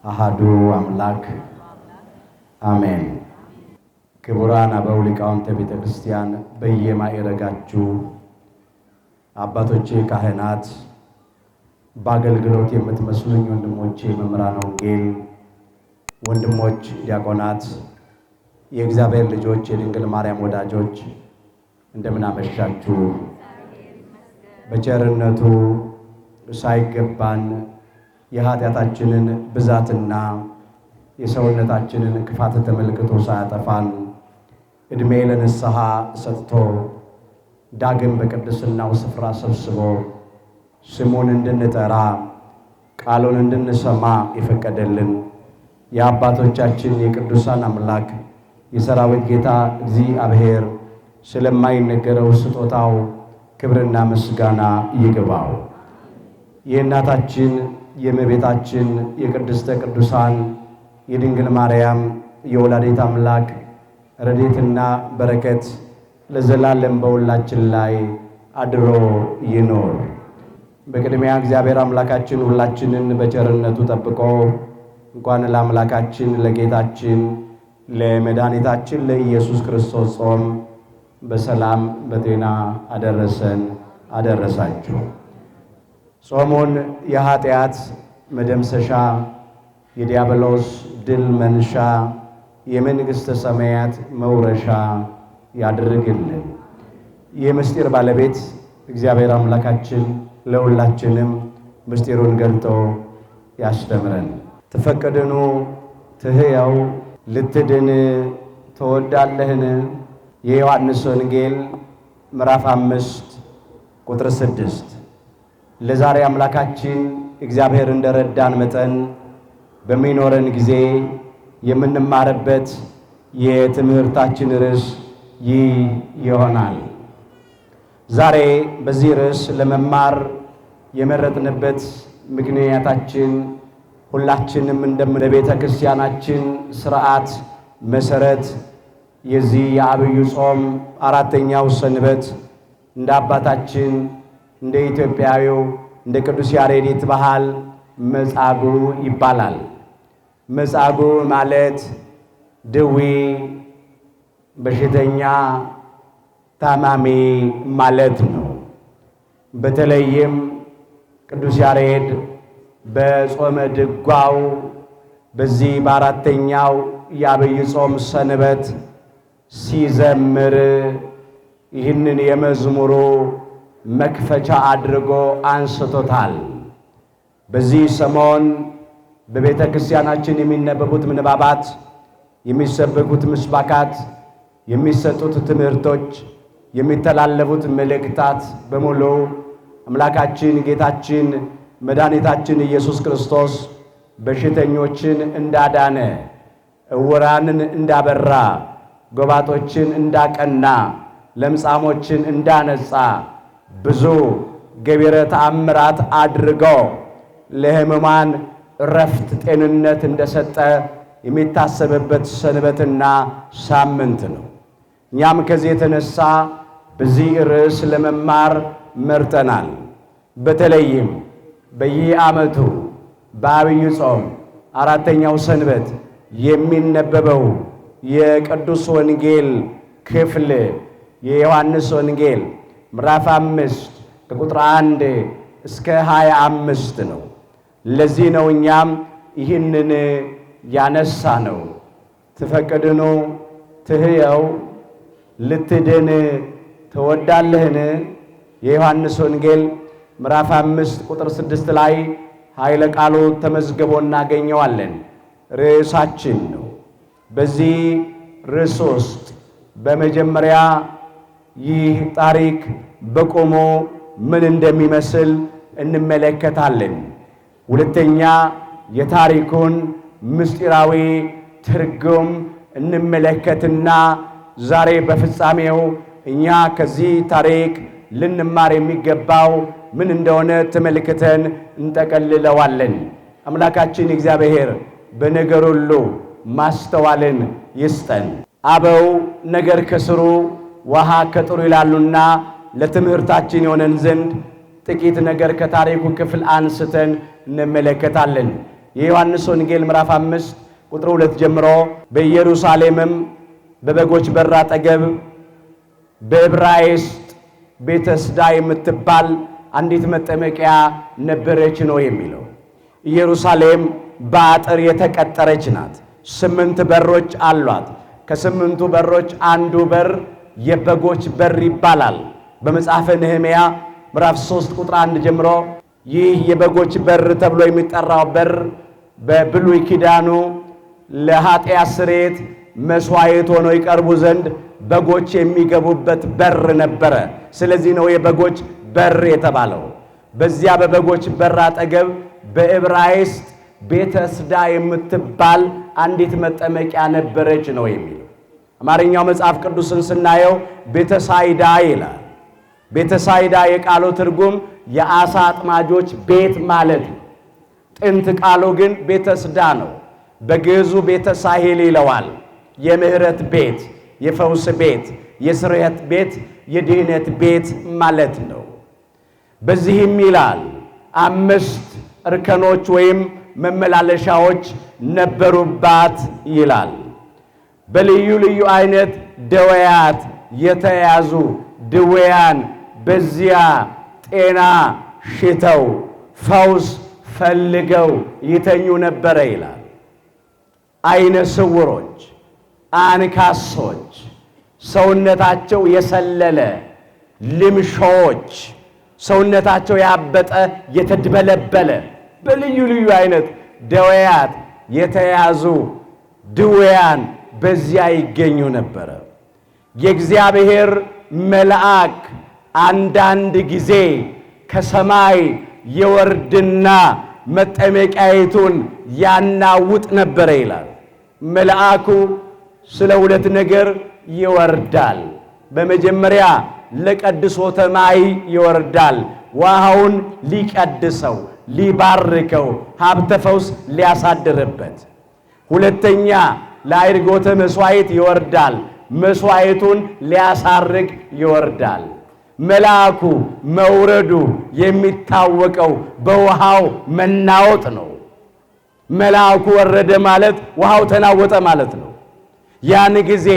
አሃዱ አምላክ አሜን። ክቡራን አበው ሊቃውንተ ቤተ ክርስቲያን፣ በየማዕረጋችሁ አባቶቼ ካህናት፣ በአገልግሎት የምትመስሉኝ ወንድሞቼ መምህራነ ወንጌል፣ ወንድሞች ዲያቆናት፣ የእግዚአብሔር ልጆች፣ የድንግል ማርያም ወዳጆች እንደምን አመሻችሁ። በቸርነቱ ሳይገባን የኃጢአታችንን ብዛትና የሰውነታችንን ክፋት ተመልክቶ ሳያጠፋን ዕድሜ ለንስሐ ሰጥቶ ዳግም በቅድስናው ስፍራ ሰብስቦ ስሙን እንድንጠራ ቃሉን እንድንሰማ የፈቀደልን የአባቶቻችን የቅዱሳን አምላክ የሰራዊት ጌታ እግዚአብሔር ስለማይነገረው ስጦታው ክብርና ምስጋና ይግባው። የእናታችን የእመቤታችን የቅድስተ ቅዱሳን የድንግል ማርያም የወላዲተ አምላክ ረድኤትና በረከት ለዘላለም በሁላችን ላይ አድሮ ይኖር። በቅድሚያ እግዚአብሔር አምላካችን ሁላችንን በቸርነቱ ጠብቆ እንኳን ለአምላካችን ለጌታችን ለመድኃኒታችን ለኢየሱስ ክርስቶስ ጾም በሰላም በጤና አደረሰን አደረሳችሁ። ጾሙን የኃጢአት መደምሰሻ፣ የዲያብሎስ ድል መንሻ፣ የመንግሥተ ሰማያት መውረሻ ያድርግልን። የምስጢር ባለቤት እግዚአብሔር አምላካችን ለሁላችንም ምስጢሩን ገልጦ ያስተምረን። ትፈቅድኑ ትሕያው ልትድን ትወዳለህን? የዮሐንስ ወንጌል ምዕራፍ 5 ቁጥር 6። ለዛሬ አምላካችን እግዚአብሔር እንደረዳን መጠን በሚኖረን ጊዜ የምንማርበት የትምህርታችን ርዕስ ይህ ይሆናል። ዛሬ በዚህ ርዕስ ለመማር የመረጥንበት ምክንያታችን ሁላችንም እንደ ቤተ ክርስቲያናችን ሥርዓት መሠረት የዚህ የዐቢይ ጾም አራተኛው ሰንበት እንደ አባታችን እንደ ኢትዮጵያዊው እንደ ቅዱስ ያሬድ ባህል መጻጉዕ ይባላል። መጻጉዕ ማለት ድዊ፣ በሽተኛ፣ ታማሚ ማለት ነው። በተለይም ቅዱስ ያሬድ በጾመ ድጓው በዚህ በአራተኛው የዐቢይ ጾም ሰንበት ሲዘምር ይህንን የመዝሙሩ መክፈቻ አድርጎ አንስቶታል። በዚህ ሰሞን በቤተ ክርስቲያናችን የሚነበቡት ምንባባት፣ የሚሰበኩት ምስባካት፣ የሚሰጡት ትምህርቶች፣ የሚተላለፉት መልእክታት በሙሉ አምላካችን ጌታችን መድኃኒታችን ኢየሱስ ክርስቶስ በሽተኞችን እንዳዳነ፣ ዕውራንን እንዳበራ፣ ጎባጦችን እንዳቀና፣ ለምጻሞችን እንዳነጻ፣ ብዙ ገቢረ ተአምራት አድርጎ ለሕሙማን እረፍት ጤንነት እንደሰጠ የሚታሰብበት ሰንበትና ሳምንት ነው። እኛም ከዚህ የተነሳ በዚህ ርዕስ ለመማር መርጠናል። በተለይም በየዓመቱ በዐቢይ ጾም አራተኛው ሰንበት የሚነበበው የቅዱስ ወንጌል ክፍል የዮሐንስ ወንጌል ምዕራፍ 5 ከቁጥር 1 እስከ 25 ነው። ለዚህ ነው እኛም ይህንን ያነሳ ነው። ትፈቅድኑ ትሕያው ልትድን ትወዳለህን? የዮሐንስ ወንጌል ምዕራፍ 5 ቁጥር 6 ላይ ኃይለ ቃሉ ተመዝግቦ እናገኘዋለን። ርዕሳችን ነው። በዚህ ርዕስ ውስጥ በመጀመሪያ ይህ ታሪክ በቆሞ ምን እንደሚመስል እንመለከታለን። ሁለተኛ የታሪኩን ምስጢራዊ ትርጉም እንመለከትና ዛሬ በፍጻሜው እኛ ከዚህ ታሪክ ልንማር የሚገባው ምን እንደሆነ ተመልክተን እንጠቀልለዋለን። አምላካችን እግዚአብሔር በነገር ሁሉ ማስተዋልን ይስጠን። አበው ነገር ከስሩ ውሃ ከጥሩ ይላሉና ለትምህርታችን የሆነን ዘንድ ጥቂት ነገር ከታሪኩ ክፍል አንስተን እንመለከታለን። የዮሐንስ ወንጌል ምዕራፍ 5 ቁጥር 2 ጀምሮ በኢየሩሳሌምም በበጎች በር አጠገብ በዕብራይስጥ ቤተስዳ የምትባል አንዲት መጠመቂያ ነበረች ነው የሚለው። ኢየሩሳሌም በአጥር የተቀጠረች ናት። 8 በሮች አሏት። ከ8ቱ በሮች አንዱ በር የበጎች በር ይባላል። በመጽሐፈ ነህምያ ምዕራፍ 3 ቁጥር 1 ጀምሮ ይህ የበጎች በር ተብሎ የሚጠራው በር በብሉይ ኪዳኑ ለኃጢአት ስርየት መስዋዕት ሆኖ ይቀርቡ ዘንድ በጎች የሚገቡበት በር ነበረ። ስለዚህ ነው የበጎች በር የተባለው። በዚያ በበጎች በር አጠገብ በዕብራይስጥ ቤተስዳ የምትባል አንዲት መጠመቂያ ነበረች ነው የሚለው። አማርኛው መጽሐፍ ቅዱስን ስናየው ቤተሳይዳ ይላል። ቤተሳይዳ የቃሉ ትርጉም የአሳ አጥማጆች ቤት ማለት ነው። ጥንት ቃሉ ግን ቤተስዳ ነው። በግዕዙ ቤተሳሂል ይለዋል። የምህረት ቤት፣ የፈውስ ቤት፣ የስርየት ቤት፣ የድህነት ቤት ማለት ነው። በዚህም ይላል 5 እርከኖች ወይም መመላለሻዎች ነበሩባት ይላል። በልዩ ልዩ አይነት ደዌያት የተያዙ ድውያን በዚያ ጤና ሽተው ፈውስ ፈልገው ይተኙ ነበረ ይላል። አይነ ስውሮች፣ አንካሶች፣ ሰውነታቸው የሰለለ ልምሾች፣ ሰውነታቸው ያበጠ የተድበለበለ በልዩ ልዩ አይነት ደዌያት የተያዙ ድውያን በዚያ ይገኙ ነበረ። የእግዚአብሔር መልአክ አንዳንድ ጊዜ ከሰማይ የወርድና መጠመቂያይቱን ያናውጥ ነበረ ይላል። መልአኩ ስለ 2 ነገር ይወርዳል። በመጀመሪያ ለቀድሶተ ማይ ይወርዳል፣ ውሃውን ሊቀድሰው ሊባርከው ሀብተ ፈውስ ሊያሳድርበት። ሁለተኛ ለአይርጎተ መስዋዕት ይወርዳል፣ መስዋዕቱን ሊያሳርግ ይወርዳል። መልአኩ መውረዱ የሚታወቀው በውሃው መናወጥ ነው። መልአኩ ወረደ ማለት ውሃው ተናወጠ ማለት ነው። ያን ጊዜ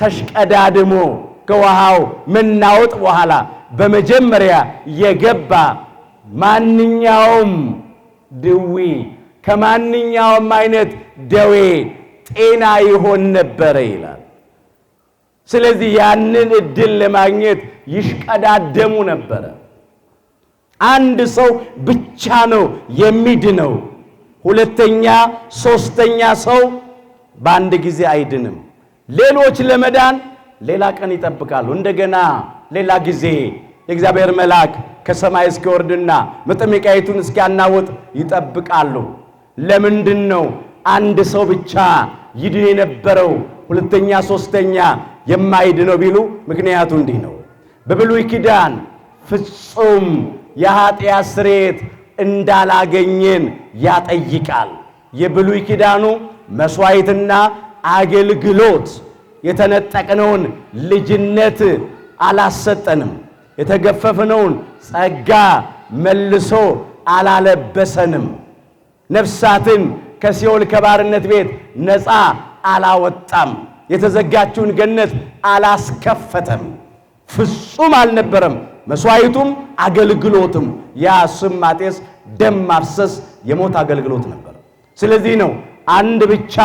ተሽቀዳድሞ ከውሃው መናወጥ በኋላ በመጀመሪያ የገባ ማንኛውም ድዊ ከማንኛውም አይነት ደዌ ጤና ይሆን ነበረ ይላል። ስለዚህ ያንን እድል ለማግኘት ይሽቀዳደሙ ነበረ። አንድ ሰው ብቻ ነው የሚድነው። 2ኛ 3ኛ ሰው በአንድ ጊዜ አይድንም። ሌሎች ለመዳን ሌላ ቀን ይጠብቃሉ። እንደገና ሌላ ጊዜ የእግዚአብሔር መልአክ ከሰማይ እስኪወርድና መጠመቂያይቱን እስኪያናውጥ ይጠብቃሉ። ለምንድን ነው አንድ ሰው ብቻ ይድን የነበረው 2ኛ 3ኛ የማይድነው ቢሉ ምክንያቱ እንዲህ ነው። በብሉይ ኪዳን ፍጹም የኃጢአት ስርየት እንዳላገኘን ያጠይቃል። የብሉይ ኪዳኑ መስዋዕትና አገልግሎት የተነጠቅነውን ልጅነት አላሰጠንም። የተገፈፍነውን ጸጋ መልሶ አላለበሰንም። ነፍሳትን ከሲኦል ከባርነት ቤት ነፃ አላወጣም። የተዘጋችውን ገነት አላስከፈተም። ፍጹም አልነበረም። መስዋዕቱም አገልግሎትም ያ ስም ማጤስ ደም ማፍሰስ የሞት አገልግሎት ነበር። ስለዚህ ነው አንድ ብቻ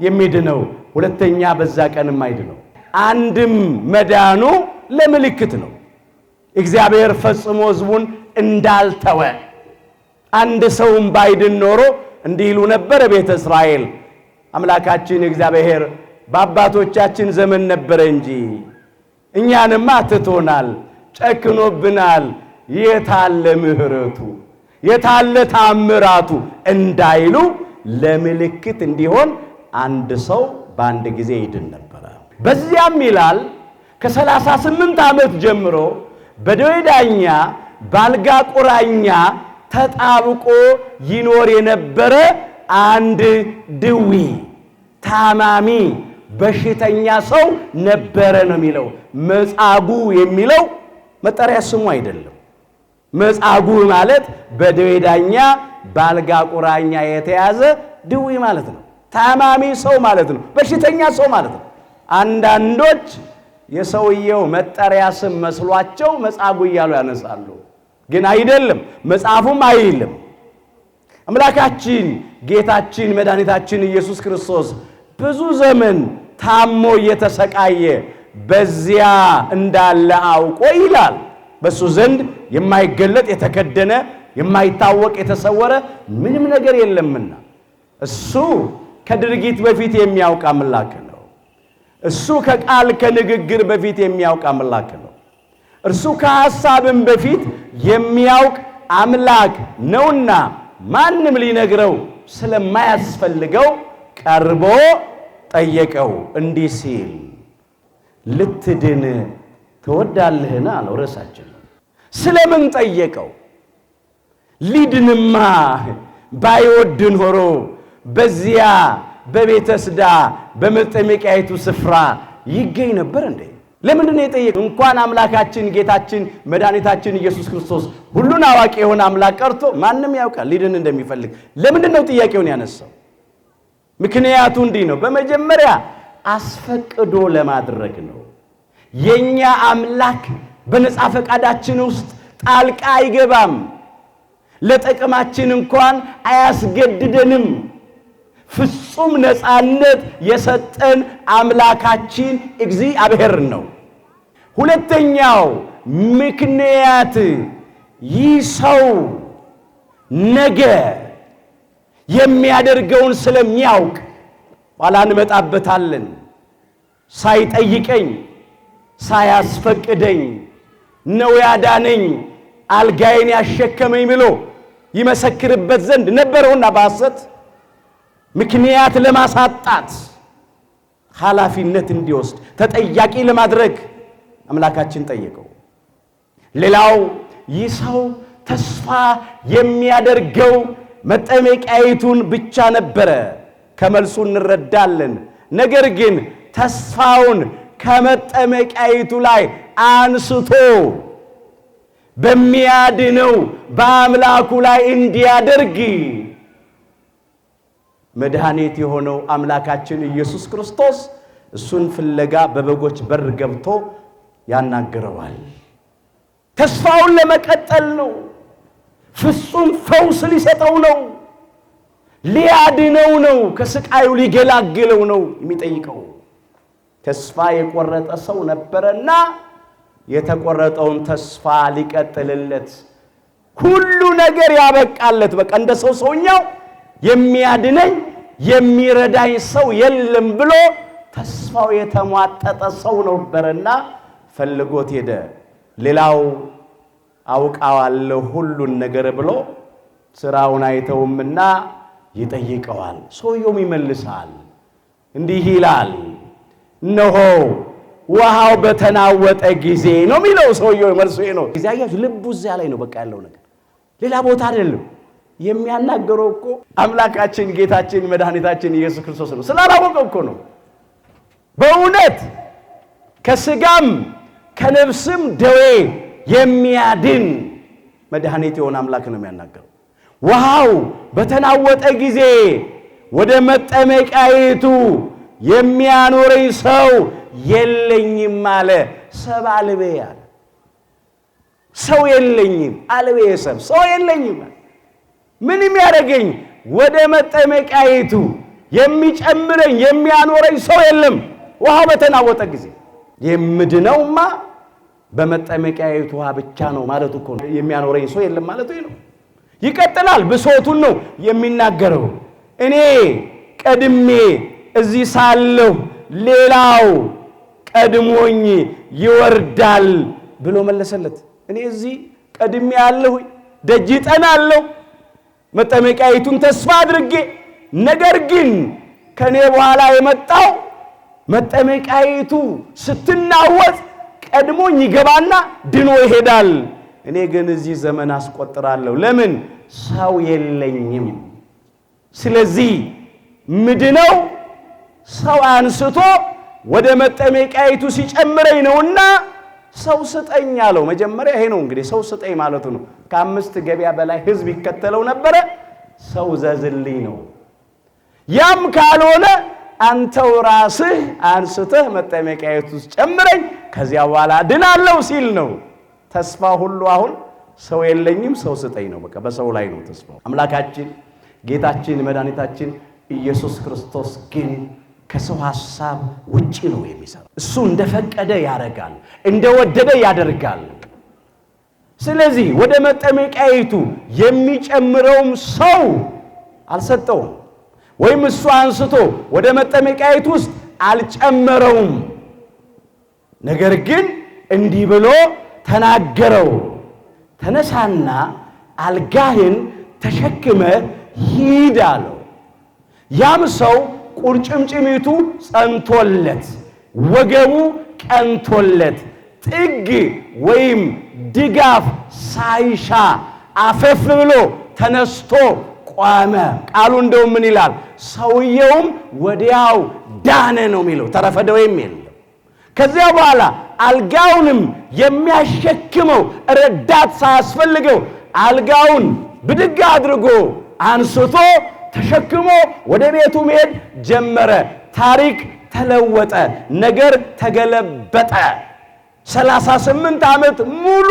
የሚድነው፣ 2ኛ በዛ ቀንም አይድነው። አንድም መዳኑ ለምልክት ነው። እግዚአብሔር ፈጽሞ ሕዝቡን እንዳልተወ አንድ ሰውም ባይድን ኖሮ እንዲህ ይሉ ነበር ቤተ እስራኤል፣ አምላካችን እግዚአብሔር በአባቶቻችን ዘመን ነበረ እንጂ እኛንማ ትቶናል፣ ጨክኖብናል፣ የታለ ምሕረቱ የታለ ታምራቱ እንዳይሉ ለምልክት እንዲሆን አንድ ሰው በአንድ ጊዜ ይድን ነበረ። በዚያም ይላል ከ38 ዓመት ጀምሮ በደዌ ዳኛ ባልጋ ቁራኛ ተጣብቆ ይኖር የነበረ አንድ ድዊ ታማሚ በሽተኛ ሰው ነበረ ነው የሚለው። መጻጉዕ የሚለው መጠሪያ ስሙ አይደለም። መጻጉዕ ማለት በደዌ ዳኛ ባልጋ ቁራኛ የተያዘ ድዊ ማለት ነው። ታማሚ ሰው ማለት ነው። በሽተኛ ሰው ማለት ነው። አንዳንዶች የሰውየው መጠሪያ ስም መስሏቸው መጻጉዕ እያሉ ያነሳሉ። ግን አይደለም፣ መጽሐፉም አይልም። አምላካችን ጌታችን መድኃኒታችን ኢየሱስ ክርስቶስ ብዙ ዘመን ታሞ እየተሰቃየ በዚያ እንዳለ አውቆ ይላል። በሱ ዘንድ የማይገለጥ የተከደነ የማይታወቅ የተሰወረ ምንም ነገር የለምና እሱ ከድርጊት በፊት የሚያውቅ አምላክ ነው። እሱ ከቃል ከንግግር በፊት የሚያውቅ አምላክ ነው። እርሱ ከሐሳብም በፊት የሚያውቅ አምላክ ነውና ማንም ሊነግረው ስለማያስፈልገው ቀርቦ ጠየቀው እንዲህ ሲል ልትድን ትወዳለህን አለው። ርዕሳችን ስለምን ጠየቀው? ሊድንማ ባይወድ ኖሮ በዚያ በቤተስዳ በመጠመቂያይቱ ስፍራ ይገኝ ነበር እንዴ? ለምንድን ነው የጠየቀው? እንኳን አምላካችን ጌታችን መድኃኒታችን ኢየሱስ ክርስቶስ ሁሉን አዋቂ የሆነ አምላክ ቀርቶ ማንም ያውቃል ሊድን እንደሚፈልግ። ለምንድን ነው ጥያቄውን ያነሳው? ምክንያቱ እንዲህ ነው። በመጀመሪያ አስፈቅዶ ለማድረግ ነው። የኛ አምላክ በነጻ ፈቃዳችን ውስጥ ጣልቃ አይገባም። ለጥቅማችን እንኳን አያስገድደንም። ፍጹም ነጻነት የሰጠን አምላካችን እግዚአብሔር ነው። ሁለተኛው ምክንያት ይህ ሰው ነገ የሚያደርገውን ስለሚያውቅ ኋላ እንመጣበታለን። ሳይጠይቀኝ ሳያስፈቅደኝ ነው ያዳነኝ አልጋዬን ያሸከመኝ ብሎ ይመሰክርበት ዘንድ ነበረውና በሐሰት ምክንያት ለማሳጣት ኃላፊነት እንዲወስድ ተጠያቂ ለማድረግ አምላካችን ጠየቀው። ሌላው ይህ ሰው ተስፋ የሚያደርገው መጠመቂያይቱን ብቻ ነበረ። ከመልሱ እንረዳለን። ነገር ግን ተስፋውን ከመጠመቂያይቱ ላይ አንስቶ በሚያድነው በአምላኩ ላይ እንዲያደርግ መድኃኒት የሆነው አምላካችን ኢየሱስ ክርስቶስ እሱን ፍለጋ በበጎች በር ገብቶ ያናግረዋል። ተስፋውን ለመቀጠል ነው። ፍጹም ፈውስ ሊሰጠው ነው። ሊያድነው ነው። ከስቃዩ ሊገላግለው ነው የሚጠይቀው። ተስፋ የቆረጠ ሰው ነበረና የተቆረጠውን ተስፋ ሊቀጥልለት ሁሉ ነገር ያበቃለት። በቃ እንደ ሰውኛው የሚያድነኝ የሚረዳኝ ሰው የለም ብሎ ተስፋው የተሟጠጠ ሰው ነበርና ፈልጎት ሄደ። ሌላው አውቃለሁ ሁሉን ነገር ብሎ ስራውን አይተውምና ይጠይቀዋል። ሰውየውም ይመልሳል፣ እንዲህ ይላል፣ እነሆ ውሃው በተናወጠ ጊዜ ነው የሚለው። ሰውየው መልሶ ነው። እግዚአብሔር ልቡ እዚያ ላይ ነው። በቃ ያለው ነገር ሌላ ቦታ አይደለም። የሚያናገረው እኮ አምላካችን ጌታችን መድኃኒታችን ኢየሱስ ክርስቶስ ነው። ስላላወቀው እኮ ነው። በእውነት ከስጋም ከነፍስም ደዌ የሚያድን መድኃኒት የሆነ አምላክ ነው የሚያናገረው። ውሃው በተናወጠ ጊዜ ወደ መጠመቂያይቱ የሚያኖረኝ ሰው የለኝም አለ። ሰብ አልቤ አለ። ሰው የለኝም አልቤ ሰብ ሰው የለኝም። ምንም ያደርገኝ ወደ መጠመቂያይቱ የሚጨምረኝ የሚያኖረኝ ሰው የለም። ውሃው በተናወጠ ጊዜ የምድነውማ በመጠመቂያይቱ ውሃ ብቻ ነው ማለቱ እኮ ነው። የሚያኖረኝ ሰው የለም ማለቱ ነው። ይቀጥላል። ብሶቱን ነው የሚናገረው። እኔ ቀድሜ እዚህ ሳለሁ ሌላው ቀድሞኝ ይወርዳል ብሎ መለሰለት። እኔ እዚህ ቀድሜ ያለሁ ደጅ ጠናለሁ መጠመቂያይቱን ተስፋ አድርጌ፣ ነገር ግን ከኔ በኋላ የመጣው መጠመቂያይቱ ስትናወጥ ቀድሞኝ ይገባና ድኖ ይሄዳል። እኔ ግን እዚህ ዘመን አስቆጥራለሁ። ለምን? ሰው የለኝም። ስለዚህ ምድነው ሰው አንስቶ ወደ መጠመቂያይቱ ሲጨምረኝ ነውና ሰው ስጠኝ አለው። መጀመሪያ ይሄ ነው እንግዲህ ሰው ስጠኝ ማለቱ ነው። ከ5 ገበያ በላይ ሕዝብ ይከተለው ነበረ። ሰው ዘዝልኝ ነው። ያም ካልሆነ አንተው ራስህ አንስተህ መጠመቂያይቱ ውስጥ ጨምረኝ ከዚያ በኋላ ድናለው ሲል ነው። ተስፋ ሁሉ አሁን ሰው የለኝም ሰው ስጠኝ ነው። በቃ በሰው ላይ ነው ተስፋው። አምላካችን ጌታችን መድኃኒታችን ኢየሱስ ክርስቶስ ግን ከሰው ሐሳብ ውጪ ነው የሚሰራው። እሱ እንደፈቀደ ያደርጋል፣ እንደወደደ ያደርጋል። ስለዚህ ወደ መጠመቂያይቱ የሚጨምረውም ሰው አልሰጠውም፣ ወይም እሱ አንስቶ ወደ መጠመቂያይቱ ውስጥ አልጨመረውም። ነገር ግን እንዲህ ብሎ ተናገረው፣ ተነሳና አልጋህን ተሸክመ ሂድ አለው። ያም ሰው ቁርጭምጭሚቱ ጸንቶለት፣ ወገቡ ቀንቶለት፣ ጥግ ወይም ድጋፍ ሳይሻ አፈፍ ብሎ ተነስቶ ቆመ። ቃሉ እንደው ምን ይላል? ሰውየውም ወዲያው ዳነ ነው የሚለው። ተረፈ ደዌም የለም። ከዚያ በኋላ አልጋውንም የሚያሸክመው ረዳት ሳያስፈልገው አልጋውን ብድግ አድርጎ አንስቶ ተሸክሞ ወደ ቤቱ መሄድ ጀመረ። ታሪክ ተለወጠ፣ ነገር ተገለበጠ። 38 ዓመት ሙሉ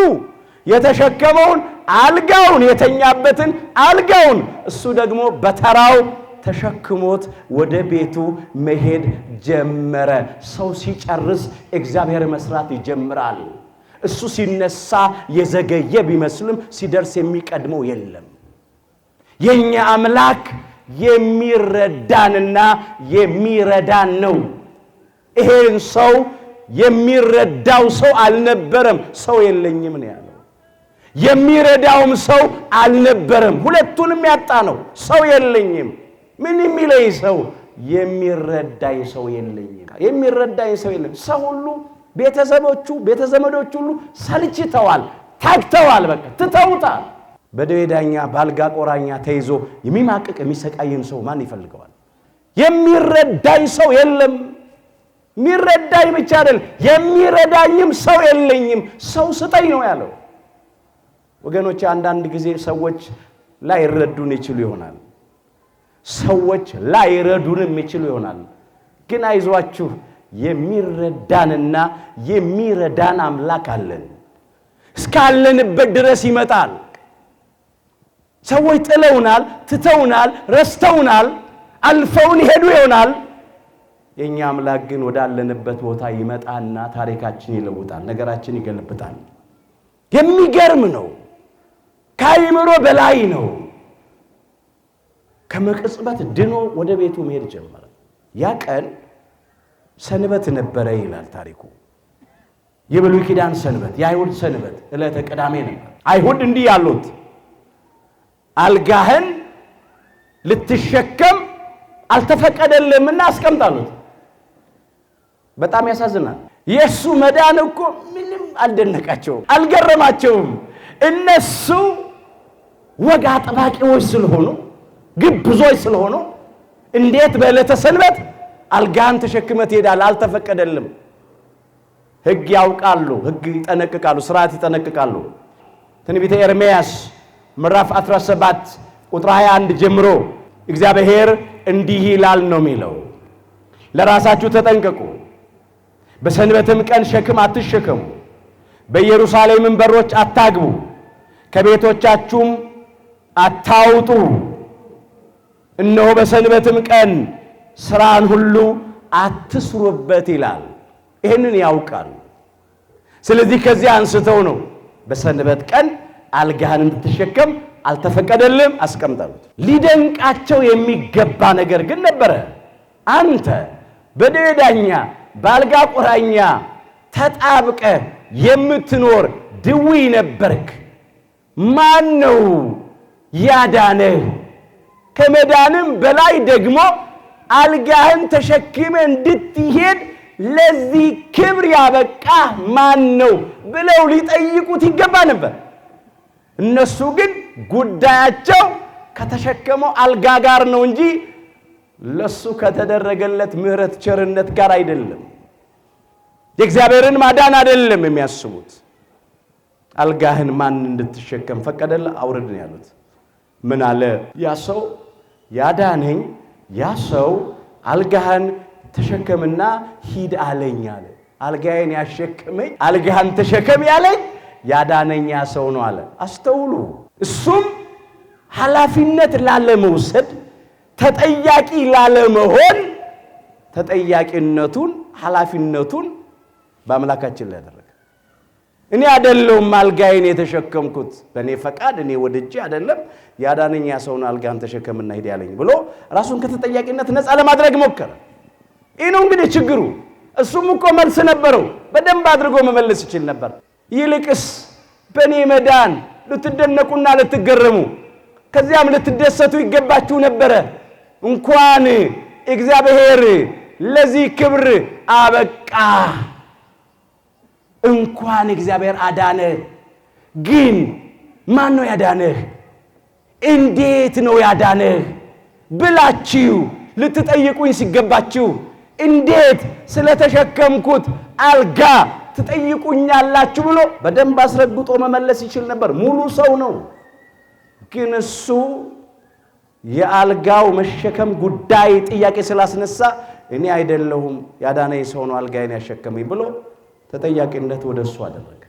የተሸከመውን አልጋውን የተኛበትን አልጋውን እሱ ደግሞ በተራው ተሸክሞት ወደ ቤቱ መሄድ ጀመረ። ሰው ሲጨርስ እግዚአብሔር መስራት ይጀምራል። እሱ ሲነሳ የዘገየ ቢመስልም ሲደርስ የሚቀድመው የለም። የኛ አምላክ የሚረዳንና የሚረዳን ነው። ይሄን ሰው የሚረዳው ሰው አልነበረም። ሰው የለኝም ነው ያለው። የሚረዳውም ሰው አልነበረም። ሁለቱንም ያጣ ነው። ሰው የለኝም ምን የሚለኝ ሰው፣ የሚረዳኝ ሰው የለኝም። የሚረዳኝ ሰው የለም። ሰው ሁሉ ቤተዘመዶቹ ሁሉ ሰልችተዋል፣ ታክተዋል፣ በቃ ትተውታል። በደዌ ዳኛ በአልጋ ቆራኛ ተይዞ የሚማቅቅ የሚሰቃይን ሰው ማን ይፈልገዋል? የሚረዳኝ ሰው የለም። የሚረዳኝ ብቻ አይደል፣ የሚረዳኝም ሰው የለኝም። ሰው ስጠኝ ነው ያለው። ወገኖች አንዳንድ ጊዜ ሰዎች ላይረዱን ይችሉ ይሆናል። ሰዎች ላይረዱንም ይችሉ ይሆናል። ግን አይዟችሁ የሚረዳንና የሚረዳን አምላክ አለን። እስካለንበት ድረስ ይመጣል። ሰዎች ጥለውናል፣ ትተውናል፣ ረስተውናል፣ አልፈውን ሄዱ ይሆናል። የኛ አምላክ ግን ወዳለንበት ቦታ ይመጣና ታሪካችን ይለውጣል፣ ነገራችን ይገለብጣል። የሚገርም ነው። ከአይምሮ በላይ ነው። ከመቅጽበት ድኖ ወደ ቤቱ መሄድ ጀመረ። ያ ቀን ሰንበት ነበረ ይላል ታሪኩ። የብሉይ ኪዳን ሰንበት፣ የአይሁድ ሰንበት ዕለተ ቅዳሜ ነበር። አይሁድ እንዲህ ያሉት አልጋህን ልትሸከም አልተፈቀደልህምና አስቀምጣሉት። በጣም ያሳዝናል። የሱ መዳን እኮ ምንም አልደነቃቸውም፣ አልገረማቸውም። እነሱ ወግ አጥባቂዎች ስለሆኑ፣ ግብዞች ስለሆኑ እንዴት በዕለተ ሰንበት አልጋህን ተሸክመት ትሄዳለህ? አልተፈቀደልም። ሕግ ያውቃሉ፣ ሕግ ይጠነቅቃሉ፣ ሥርዓት ይጠነቅቃሉ። ትንቢተ ኤርምያስ ምዕራፍ 17 ቁጥር 21 ጀምሮ እግዚአብሔር እንዲህ ይላል ነው የሚለው፣ ለራሳችሁ ተጠንቀቁ፣ በሰንበትም ቀን ሸክም አትሸከሙ፣ በኢየሩሳሌምም በሮች አታግቡ፣ ከቤቶቻችሁም አታውጡ። እነሆ በሰንበትም ቀን ሥራን ሁሉ አትስሩበት ይላል። ይህንን ያውቃል። ስለዚህ ከዚህ አንስተው ነው በሰንበት ቀን አልጋህን እንድትሸከም አልተፈቀደልም አስቀምጠሉት። ሊደንቃቸው የሚገባ ነገር ግን ነበረ። አንተ በደዌ ዳኛ በአልጋ ቁራኛ ተጣብቀ የምትኖር ድውይ ነበርክ። ማን ነው ያዳነህ? ከመዳንም በላይ ደግሞ አልጋህን ተሸክመ እንድትሄድ ለዚህ ክብር ያበቃ ማን ነው ብለው ሊጠይቁት ይገባ ነበር። እነሱ ግን ጉዳያቸው ከተሸከመው አልጋ ጋር ነው እንጂ ለሱ ከተደረገለት ምሕረት ቸርነት ጋር አይደለም። የእግዚአብሔርን ማዳን አይደለም የሚያስቡት። አልጋህን ማን እንድትሸከም ፈቀደለ? አውርድ ነው ያሉት። ምን አለ ያ ሰው? ያዳነኝ ያ ሰው አልጋህን ተሸከምና ሂድ አለኝ አለ። አልጋዬን ያሸከመኝ አልጋህን ተሸከም ያለኝ ያዳነኝ ያ ሰው ነው አለ። አስተውሉ። እሱም ኃላፊነት ላለመውሰድ ተጠያቂ ላለመሆን ተጠያቂነቱን ኃላፊነቱን በአምላካችን ላይ ያደረገ። እኔ አይደለሁም አልጋዬን የተሸከምኩት በእኔ ፈቃድ እኔ ወድጄ አይደለም፣ ያዳነኝ ያ ሰው ነው አልጋህን ተሸከምና ሂድ ያለኝ ብሎ ራሱን ከተጠያቂነት ነፃ ለማድረግ ሞከረ። ይህ ነው እንግዲህ ችግሩ። እሱም እኮ መልስ ነበረው፣ በደንብ አድርጎ መመለስ ይችል ነበር። ይልቅስ በእኔ መዳን ልትደነቁና ልትገረሙ ከዚያም ልትደሰቱ ይገባችሁ ነበረ። እንኳን እግዚአብሔር ለዚህ ክብር አበቃ፣ እንኳን እግዚአብሔር አዳነህ። ግን ማን ነው ያዳነህ? እንዴት ነው ያዳነህ ብላችሁ ልትጠይቁኝ ሲገባችሁ እንዴት ስለተሸከምኩት አልጋ ትጠይቁኛላችሁ ብሎ በደንብ አስረግጦ መመለስ ይችል ነበር። ሙሉ ሰው ነው። ግን እሱ የአልጋው መሸከም ጉዳይ ጥያቄ ስላስነሳ እኔ አይደለሁም ያዳነኝ ሰው ነው አልጋዬን ያሸከመኝ ብሎ ተጠያቂነት ወደሱ አደረገ።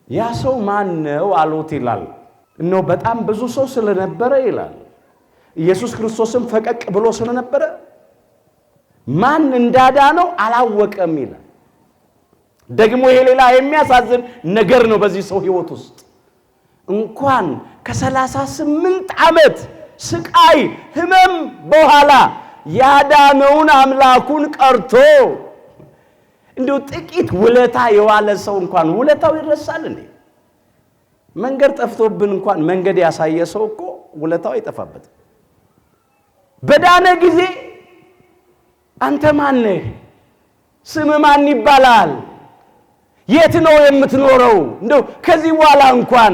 ያ ሰው ማን ነው አሉት ይላል። እነሆ በጣም ብዙ ሰው ስለነበረ ይላል። ኢየሱስ ክርስቶስም ፈቀቅ ብሎ ስለነበረ ማን እንዳዳነው አላወቀም ይላል። ደግሞ ይሄ ሌላ የሚያሳዝን ነገር ነው። በዚህ ሰው ሕይወት ውስጥ እንኳን ከ38 ዓመት ስቃይ ህመም በኋላ ያዳነውን አምላኩን ቀርቶ እንደው ጥቂት ውለታ የዋለ ሰው እንኳን ውለታው ይረሳል እንዴ? መንገድ ጠፍቶብን እንኳን መንገድ ያሳየ ሰው እኮ ውለታው አይጠፋበትም። በዳነ ጊዜ አንተ ማን ነህ? ስም ማን ይባላል? የት ነው የምትኖረው? እንደው ከዚህ በኋላ እንኳን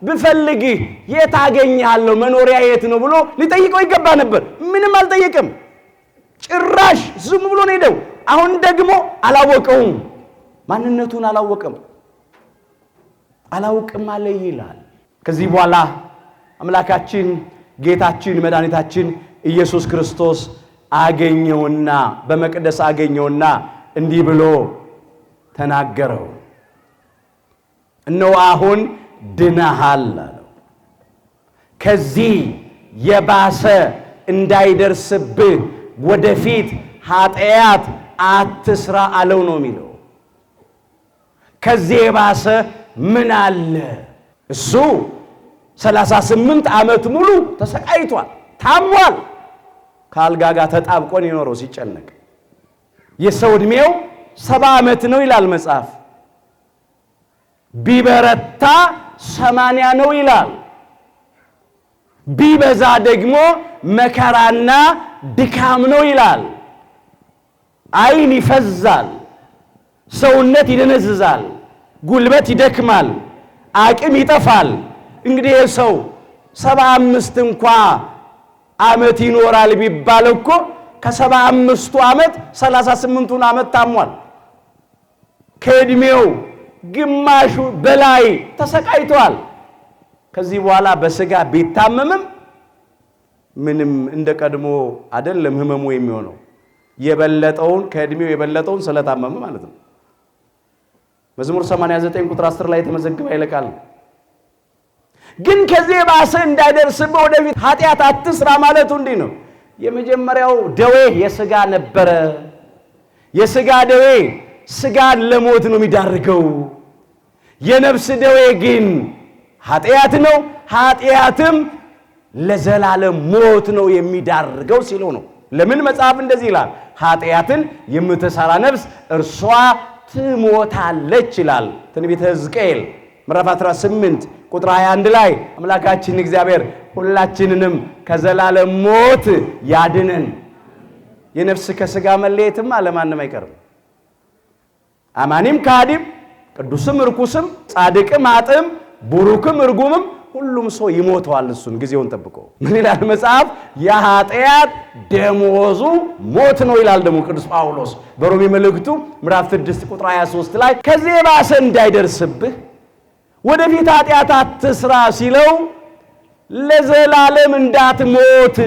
ብፈልግህ የት አገኛለሁ? መኖሪያ የት ነው ብሎ ሊጠይቀው ይገባ ነበር። ምንም አልጠየቅም። ጭራሽ ዝም ብሎ ነው ሄደው። አሁን ደግሞ አላወቀውም፣ ማንነቱን አላወቀም። አላውቅም አለ ይላል። ከዚህ በኋላ አምላካችን ጌታችን መድኃኒታችን ኢየሱስ ክርስቶስ አገኘውና በመቅደስ አገኘውና እንዲህ ብሎ ተናገረው። እነሆ አሁን ድነሃል አለው። ከዚህ የባሰ እንዳይደርስብህ ወደፊት ኃጢአት አትስራ አለው ነው የሚለው። ከዚህ የባሰ ምን አለ? እሱ 38 ዓመት ሙሉ ተሰቃይቷል፣ ታሟል። ከአልጋ ጋር ተጣብቆን የኖረው ሲጨነቅ የሰው ዕድሜው 70 ዓመት ነው ይላል መጽሐፍ። ቢበረታ 80 ነው ይላል። ቢበዛ ደግሞ መከራና ድካም ነው ይላል። ዓይን ይፈዛል፣ ሰውነት ይደነዝዛል፣ ጉልበት ይደክማል፣ አቅም ይጠፋል። እንግዲህ ሰው 75 እንኳ ዓመት ይኖራል ቢባል እኮ ከ75ቱ ዓመት 38ቱን ዓመት ታሟል። ከዕድሜው ግማሹ በላይ ተሰቃይቷል። ከዚህ በኋላ በስጋ ቢታመምም ምንም እንደ ቀድሞ አይደለም ህመሙ የሚሆነው። የበለጠውን ከዕድሜው የበለጠውን ስለታመመ ማለት ነው። መዝሙር 89 ቁጥር 10 ላይ የተመዘገበ ይለቃል። ግን ከዚህ ባሰ እንዳይደርስብህ ወደፊት ኃጢአት አትስራ ማለቱ እንዲህ ነው። የመጀመሪያው ደዌ የስጋ ነበረ። የስጋ ደዌ ስጋን ለሞት ነው የሚዳርገው። የነፍስ ደዌ ግን ኃጢአት ነው። ኃጢአትም ለዘላለም ሞት ነው የሚዳርገው ሲለው ነው። ለምን መጽሐፍ እንደዚህ ይላል? ኃጢአትን የምትሰራ ነፍስ እርሷ ትሞታለች ይላል ትንቢተ ሕዝቅኤል ምዕራፍ 18 ቁጥር 21 ላይ አምላካችን እግዚአብሔር ሁላችንንም ከዘላለም ሞት ያድነን። የነፍስ ከስጋ መለየትማ ለማንም አይቀርም። አማኒም ካዲም፣ ቅዱስም ርኩስም፣ ጻድቅም አጥም፣ ቡሩክም እርጉምም ሁሉም ሰው ይሞተዋል እሱን ጊዜውን ጠብቆ። ምን ይላል መጽሐፍ? የኃጢአት ደሞዙ ሞት ነው ይላል ደግሞ ቅዱስ ጳውሎስ በሮሜ መልእክቱ ምዕራፍ 6 ቁጥር 23 ላይ ከዚህ ባሰ እንዳይደርስብህ ወደፊት ኃጢአት አትስራ ሲለው ለዘላለም እንዳትሞት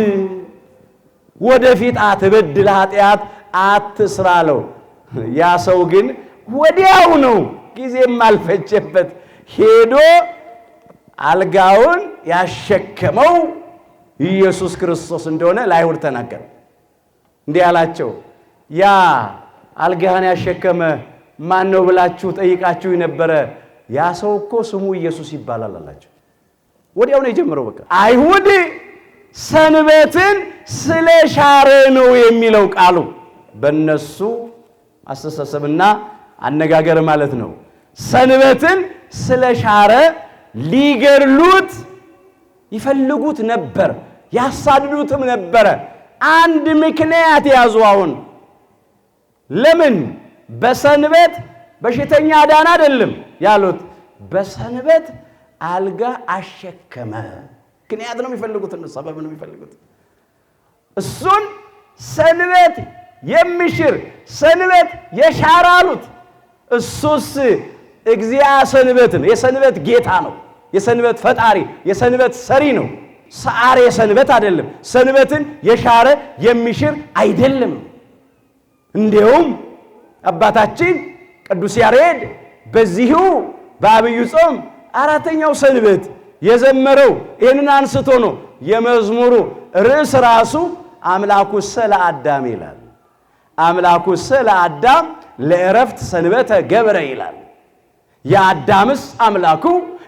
ወደፊት አትበድል ኃጢአት አትስራለው። ያ ሰው ግን ወዲያው ነው ጊዜም አልፈጀበት ሄዶ አልጋውን ያሸከመው ኢየሱስ ክርስቶስ እንደሆነ ለአይሁድ ተናገረ። እንዲህ አላቸው፣ ያ አልጋህን ያሸከመ ማን ነው ብላችሁ ጠይቃችሁ ነበረ። ያ ሰው እኮ ስሙ ኢየሱስ ይባላል አላቸው። ወዲያው ነው የጀመረው። በቃ አይሁድ ሰንበትን ስለሻረ ነው የሚለው ቃሉ በእነሱ አስተሳሰብና አነጋገር ማለት ነው። ሰንበትን ስለሻረ ሊገድሉት ይፈልጉት ነበር፣ ያሳድዱትም ነበረ። አንድ ምክንያት ያዙ። አሁን ለምን በሰንበት በሽተኛ ዳን አይደለም ያሉት፣ በሰንበት አልጋ አሸከመ። ምክንያት ነው የሚፈልጉት፣ ሰበብ ነው የሚፈልጉት። እሱን ሰንበት የሚሽር ሰንበት የሻረ አሉት። እሱስ እግዚአብሔር ሰንበትን የሰንበት ጌታ ነው፣ የሰንበት ፈጣሪ፣ የሰንበት ሰሪ ነው። ሰዓሬ ሰንበት አይደለም። ሰንበትን የሻረ የሚሽር አይደለም። እንዲሁም አባታችን ቅዱስ ያሬድ በዚሁ በአብዩ ጾም አራተኛው ሰንበት የዘመረው ይህንን አንስቶ ነው። የመዝሙሩ ርዕስ ራሱ አምላኩሰ ለአዳም ይላል። አምላኩሰ ለአዳም ለዕረፍት ሰንበተ ገብረ ይላል። የአዳምስ አምላኩ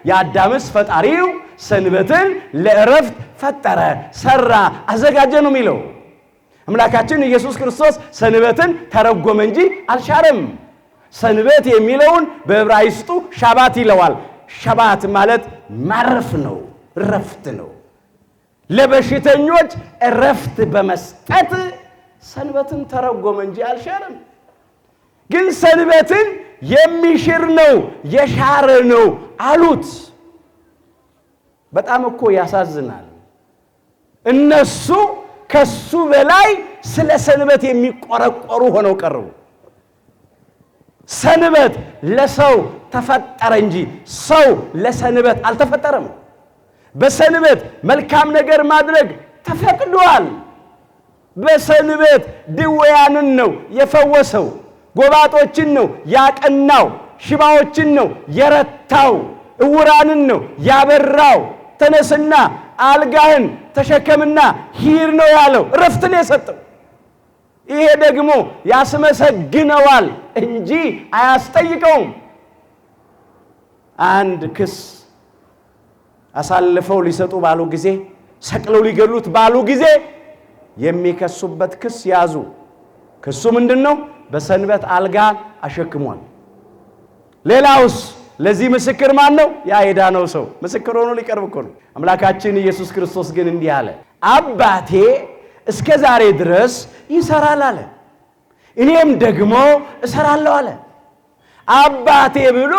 የአዳምስ ፈጣሪው ሰንበትን ለዕረፍት ፈጠረ፣ ሰራ፣ አዘጋጀ ነው የሚለው። አምላካችን ኢየሱስ ክርስቶስ ሰንበትን ተረጎመ እንጂ አልሻረም። ሰንበት የሚለውን በዕብራይስጡ ሻባት ይለዋል። ሻባት ማለት ማረፍ ነው፣ እረፍት ነው። ለበሽተኞች እረፍት በመስጠት ሰንበትን ተረጎመ እንጂ አልሻረም። ግን ሰንበትን የሚሽር ነው የሻረ ነው አሉት። በጣም እኮ ያሳዝናል። እነሱ ከሱ በላይ ስለ ሰንበት የሚቆረቆሩ ሆነው ቀረቡ። ሰንበት ለሰው ተፈጠረ እንጂ ሰው ለሰንበት አልተፈጠረም። በሰንበት መልካም ነገር ማድረግ ተፈቅዷል። በሰንበት ድውያንን ነው የፈወሰው፣ ጎባጦችን ነው ያቀናው፣ ሽባዎችን ነው የረታው፣ እውራንን ነው ያበራው። ተነስና አልጋህን ተሸከምና ሂድ ነው ያለው፣ እረፍትን የሰጠው። ይሄ ደግሞ ያስመሰግነዋል እንጂ አያስጠይቀውም። አንድ ክስ አሳልፈው ሊሰጡ ባሉ ጊዜ፣ ሰቅለው ሊገሉት ባሉ ጊዜ የሚከሱበት ክስ ያዙ። ክሱ ምንድነው? በሰንበት አልጋ አሸክሟል። ሌላውስ ለዚህ ምስክር ማን ነው? ያ የዳነው ሰው ምስክር ሆኖ ሊቀርብ እኮ ነው። አምላካችን ኢየሱስ ክርስቶስ ግን እንዲህ አለ፣ አባቴ እስከ ዛሬ ድረስ ይሰራል አለ፣ እኔም ደግሞ እሰራለሁ አለ። አባቴ ብሎ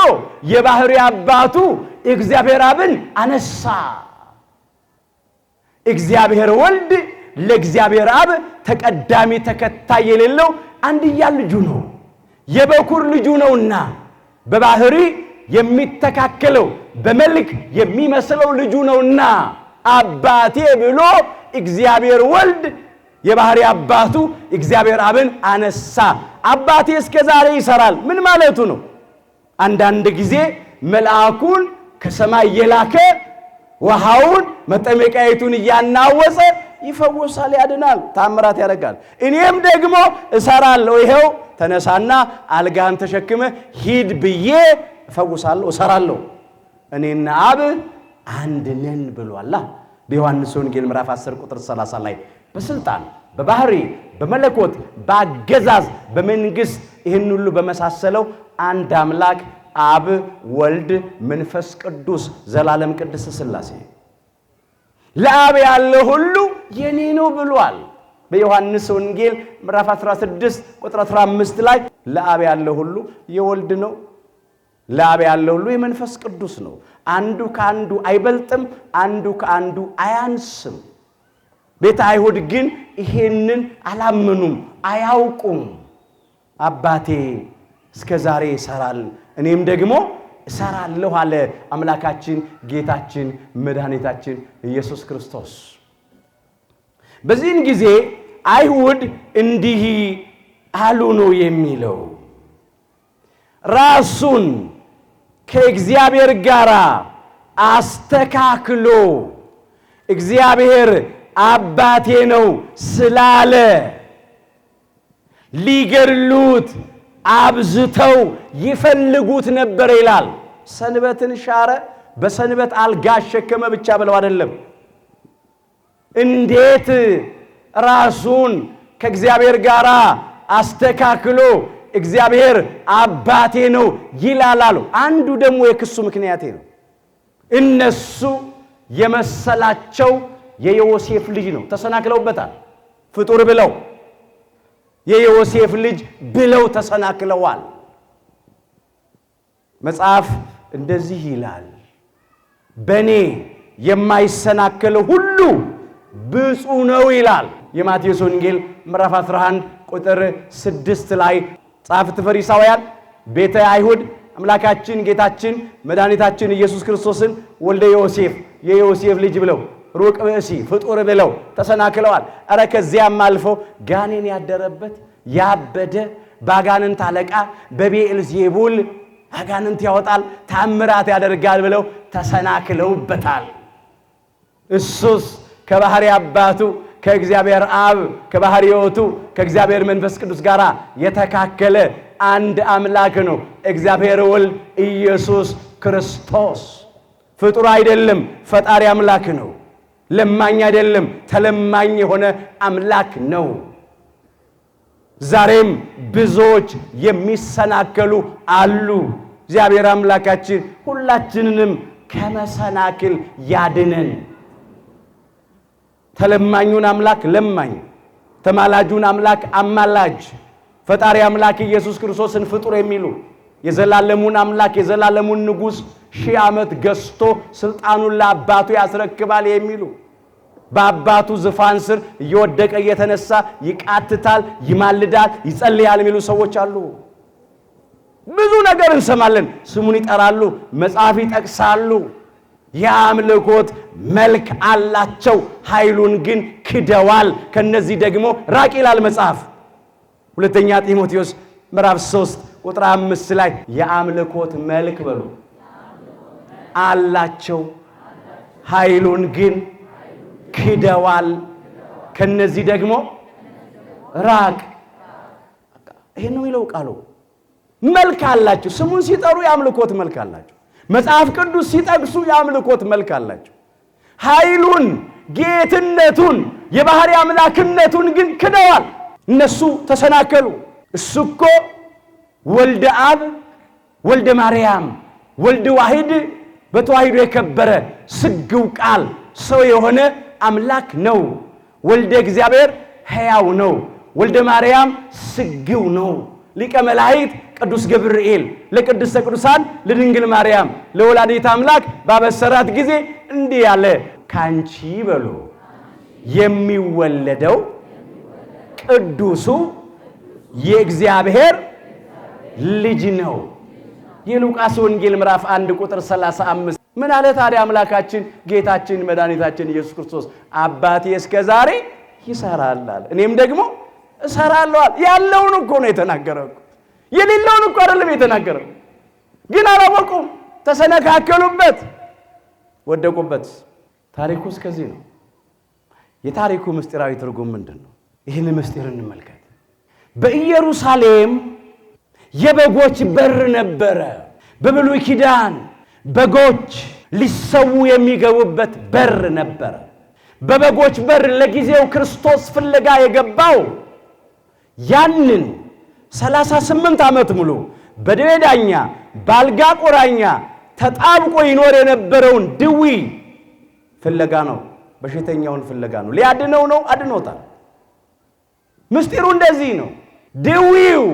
የባህሪ አባቱ እግዚአብሔር አብን አነሳ። እግዚአብሔር ወልድ ለእግዚአብሔር አብ ተቀዳሚ ተከታይ የሌለው አንድያ ልጁ ነው፣ የበኩር ልጁ ነውና በባህሪ የሚተካከለው በመልክ የሚመስለው ልጁ ነውና አባቴ ብሎ እግዚአብሔር ወልድ የባህሪ አባቱ እግዚአብሔር አብን አነሳ። አባቴ እስከ ዛሬ ይሰራል ምን ማለቱ ነው? አንዳንድ ጊዜ መልአኩን ከሰማይ የላከ ውሃውን መጠመቂያይቱን እያናወጸ ይፈወሳል፣ ያድናል፣ ታምራት ያደርጋል። እኔም ደግሞ እሰራለሁ። ይሄው ተነሳና አልጋህን ተሸክመ ሂድ ብዬ እፈውሳለሁ፣ እሰራለሁ። እኔና አብ አንድ ነን ብሏል። በዮሐንስ ወንጌል ምዕራፍ 10 ቁጥር 30 ላይ በስልጣን በባህሪ በመለኮት በአገዛዝ በመንግስት ይህን ሁሉ በመሳሰለው አንድ አምላክ አብ ወልድ መንፈስ ቅዱስ ዘላለም ቅድስት ሥላሴ ለአብ ያለ ሁሉ የኔ ነው ብሏል። በዮሐንስ ወንጌል ምዕራፍ 16 ቁጥር 15 ላይ ለአብ ያለ ሁሉ የወልድ ነው፣ ለአብ ያለው ሁሉ የመንፈስ ቅዱስ ነው። አንዱ ከአንዱ አይበልጥም፣ አንዱ ከአንዱ አያንስም። ቤተ አይሁድ ግን ይሄንን አላመኑም፣ አያውቁም። አባቴ እስከ ዛሬ ይሰራል፣ እኔም ደግሞ እሰራለሁ አለ አምላካችን ጌታችን መድኃኒታችን ኢየሱስ ክርስቶስ። በዚህን ጊዜ አይሁድ እንዲህ አሉ ነው የሚለው፣ ራሱን ከእግዚአብሔር ጋር አስተካክሎ እግዚአብሔር አባቴ ነው ስላለ ሊገድሉት አብዝተው ይፈልጉት ነበር ይላል። ሰንበትን ሻረ፣ በሰንበት አልጋ አሸከመ ብቻ ብለው አይደለም። እንዴት ራሱን ከእግዚአብሔር ጋር አስተካክሎ እግዚአብሔር አባቴ ነው ይላላሉ። አንዱ ደግሞ የክሱ ምክንያቴ ነው። እነሱ የመሰላቸው የዮሴፍ ልጅ ነው፣ ተሰናክለውበታል። ፍጡር ብለው የዮሴፍ ልጅ ብለው ተሰናክለዋል። መጽሐፍ እንደዚህ ይላል፣ በኔ የማይሰናከል ሁሉ ብፁዕ ነው ይላል። የማቴዎስ ወንጌል ምዕራፍ 11 ቁጥር 6 ላይ ጻፍት ፈሪሳውያን ቤተ አይሁድ አምላካችን ጌታችን መድኃኒታችን ኢየሱስ ክርስቶስን ወልደ ዮሴፍ የዮሴፍ ልጅ ብለው ሩቅ ብእሲ ፍጡር ብለው ተሰናክለዋል። አረ ከዚያም አልፎ ጋኔን ያደረበት ያበደ ባጋንንት አለቃ በቤኤልዜቡል አጋንንት ያወጣል ታምራት ያደርጋል ብለው ተሰናክለውበታል። እሱስ ከባህሪ አባቱ ከእግዚአብሔር አብ ከባህሪ ሕይወቱ ከእግዚአብሔር መንፈስ ቅዱስ ጋር የተካከለ አንድ አምላክ ነው። እግዚአብሔር ወልድ ኢየሱስ ክርስቶስ ፍጡር አይደለም፣ ፈጣሪ አምላክ ነው። ለማኝ አይደለም፣ ተለማኝ የሆነ አምላክ ነው። ዛሬም ብዙዎች የሚሰናከሉ አሉ። እግዚአብሔር አምላካችን ሁላችንንም ከመሰናክል ያድነን። ተለማኙን አምላክ ለማኝ፣ ተማላጁን አምላክ አማላጅ፣ ፈጣሪ አምላክ ኢየሱስ ክርስቶስን ፍጡር የሚሉ የዘላለሙን አምላክ የዘላለሙን ንጉሥ 1000 ዓመት ገዝቶ ስልጣኑን ለአባቱ ያስረክባል የሚሉ በአባቱ ዙፋን ስር እየወደቀ እየተነሳ ይቃትታል፣ ይማልዳል፣ ይጸልያል የሚሉ ሰዎች አሉ። ብዙ ነገር እንሰማለን። ስሙን ይጠራሉ፣ መጽሐፍ ይጠቅሳሉ። የአምልኮት መልክ አላቸው፣ ኃይሉን ግን ክደዋል። ከነዚህ ደግሞ ራቅ ይላል መጽሐፍ። ሁለተኛ ጢሞቴዎስ ምዕራፍ 3 ቁጥር 5 ላይ የአምልኮት መልክ በሉ አላቸው፣ ኃይሉን ግን ክደዋል። ከነዚህ ደግሞ ራቅ። ይሄን ነው የሚለው ቃሉ። መልክ አላቸው፣ ስሙን ሲጠሩ የአምልኮት መልክ አላቸው። መጽሐፍ ቅዱስ ሲጠቅሱ የአምልኮት መልክ አላቸው። ኃይሉን፣ ጌትነቱን፣ የባህሪ አምላክነቱን ግን ክደዋል። እነሱ ተሰናከሉ። እሱ እኮ ወልደ አብ ወልደ ማርያም ወልደ ዋሂድ በተዋሂዶ የከበረ ስግው ቃል ሰው የሆነ አምላክ ነው። ወልደ እግዚአብሔር ሕያው ነው። ወልደ ማርያም ስግው ነው። ሊቀ መላእክት ቅዱስ ገብርኤል ለቅድስተ ቅዱሳን ለድንግል ማርያም ለወላዲተ አምላክ ባበሰራት ጊዜ እንዲህ ያለ ካንቺ በሉ የሚወለደው ቅዱሱ የእግዚአብሔር ልጅ ነው። የሉቃስ ወንጌል ምዕራፍ 1 ቁጥር 35 ምን አለ ታዲያ አምላካችን ጌታችን መድኃኒታችን ኢየሱስ ክርስቶስ? አባቴ እስከ ዛሬ ይሰራል አለ፣ እኔም ደግሞ እሰራለሁ። ያለውን እኮ ነው የተናገረው፣ የሌለውን እኮ አይደለም የተናገረው። ግን አላወቁም፣ ተሰነካከሉበት፣ ወደቁበት። ታሪኩ እስከዚህ ነው። የታሪኩ ምስጢራዊ ትርጉም ምንድን ነው? ይህን ምስጢር እንመልከት። በኢየሩሳሌም የበጎች በር ነበረ። በብሉይ ኪዳን በጎች ሊሰዉ የሚገቡበት በር ነበረ። በበጎች በር ለጊዜው ክርስቶስ ፍለጋ የገባው ያንን 38 ዓመት ሙሉ በደዌ ዳኛ ባልጋ ቁራኛ ተጣብቆ ይኖር የነበረውን ድዊ ፍለጋ ነው። በሽተኛውን ፍለጋ ነው። ሊያድነው ነው፣ አድኖታል። ምስጢሩ እንደዚህ ነው። ድዊው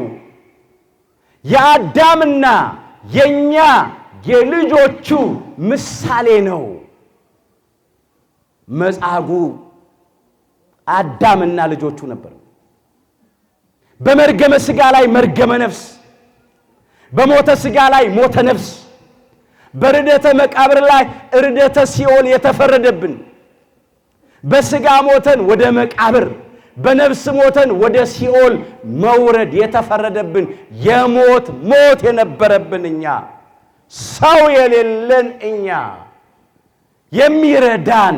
የአዳምና የኛ የልጆቹ ምሳሌ ነው። መጻጉዕ አዳምና ልጆቹ ነበር። በመርገመ ሥጋ ላይ መርገመ ነፍስ፣ በሞተ ሥጋ ላይ ሞተ ነፍስ፣ በርደተ መቃብር ላይ ርደተ ሲኦል የተፈረደብን፣ በሥጋ ሞተን ወደ መቃብር በነፍስ ሞተን ወደ ሲኦል መውረድ የተፈረደብን የሞት ሞት የነበረብን እኛ፣ ሰው የሌለን እኛ፣ የሚረዳን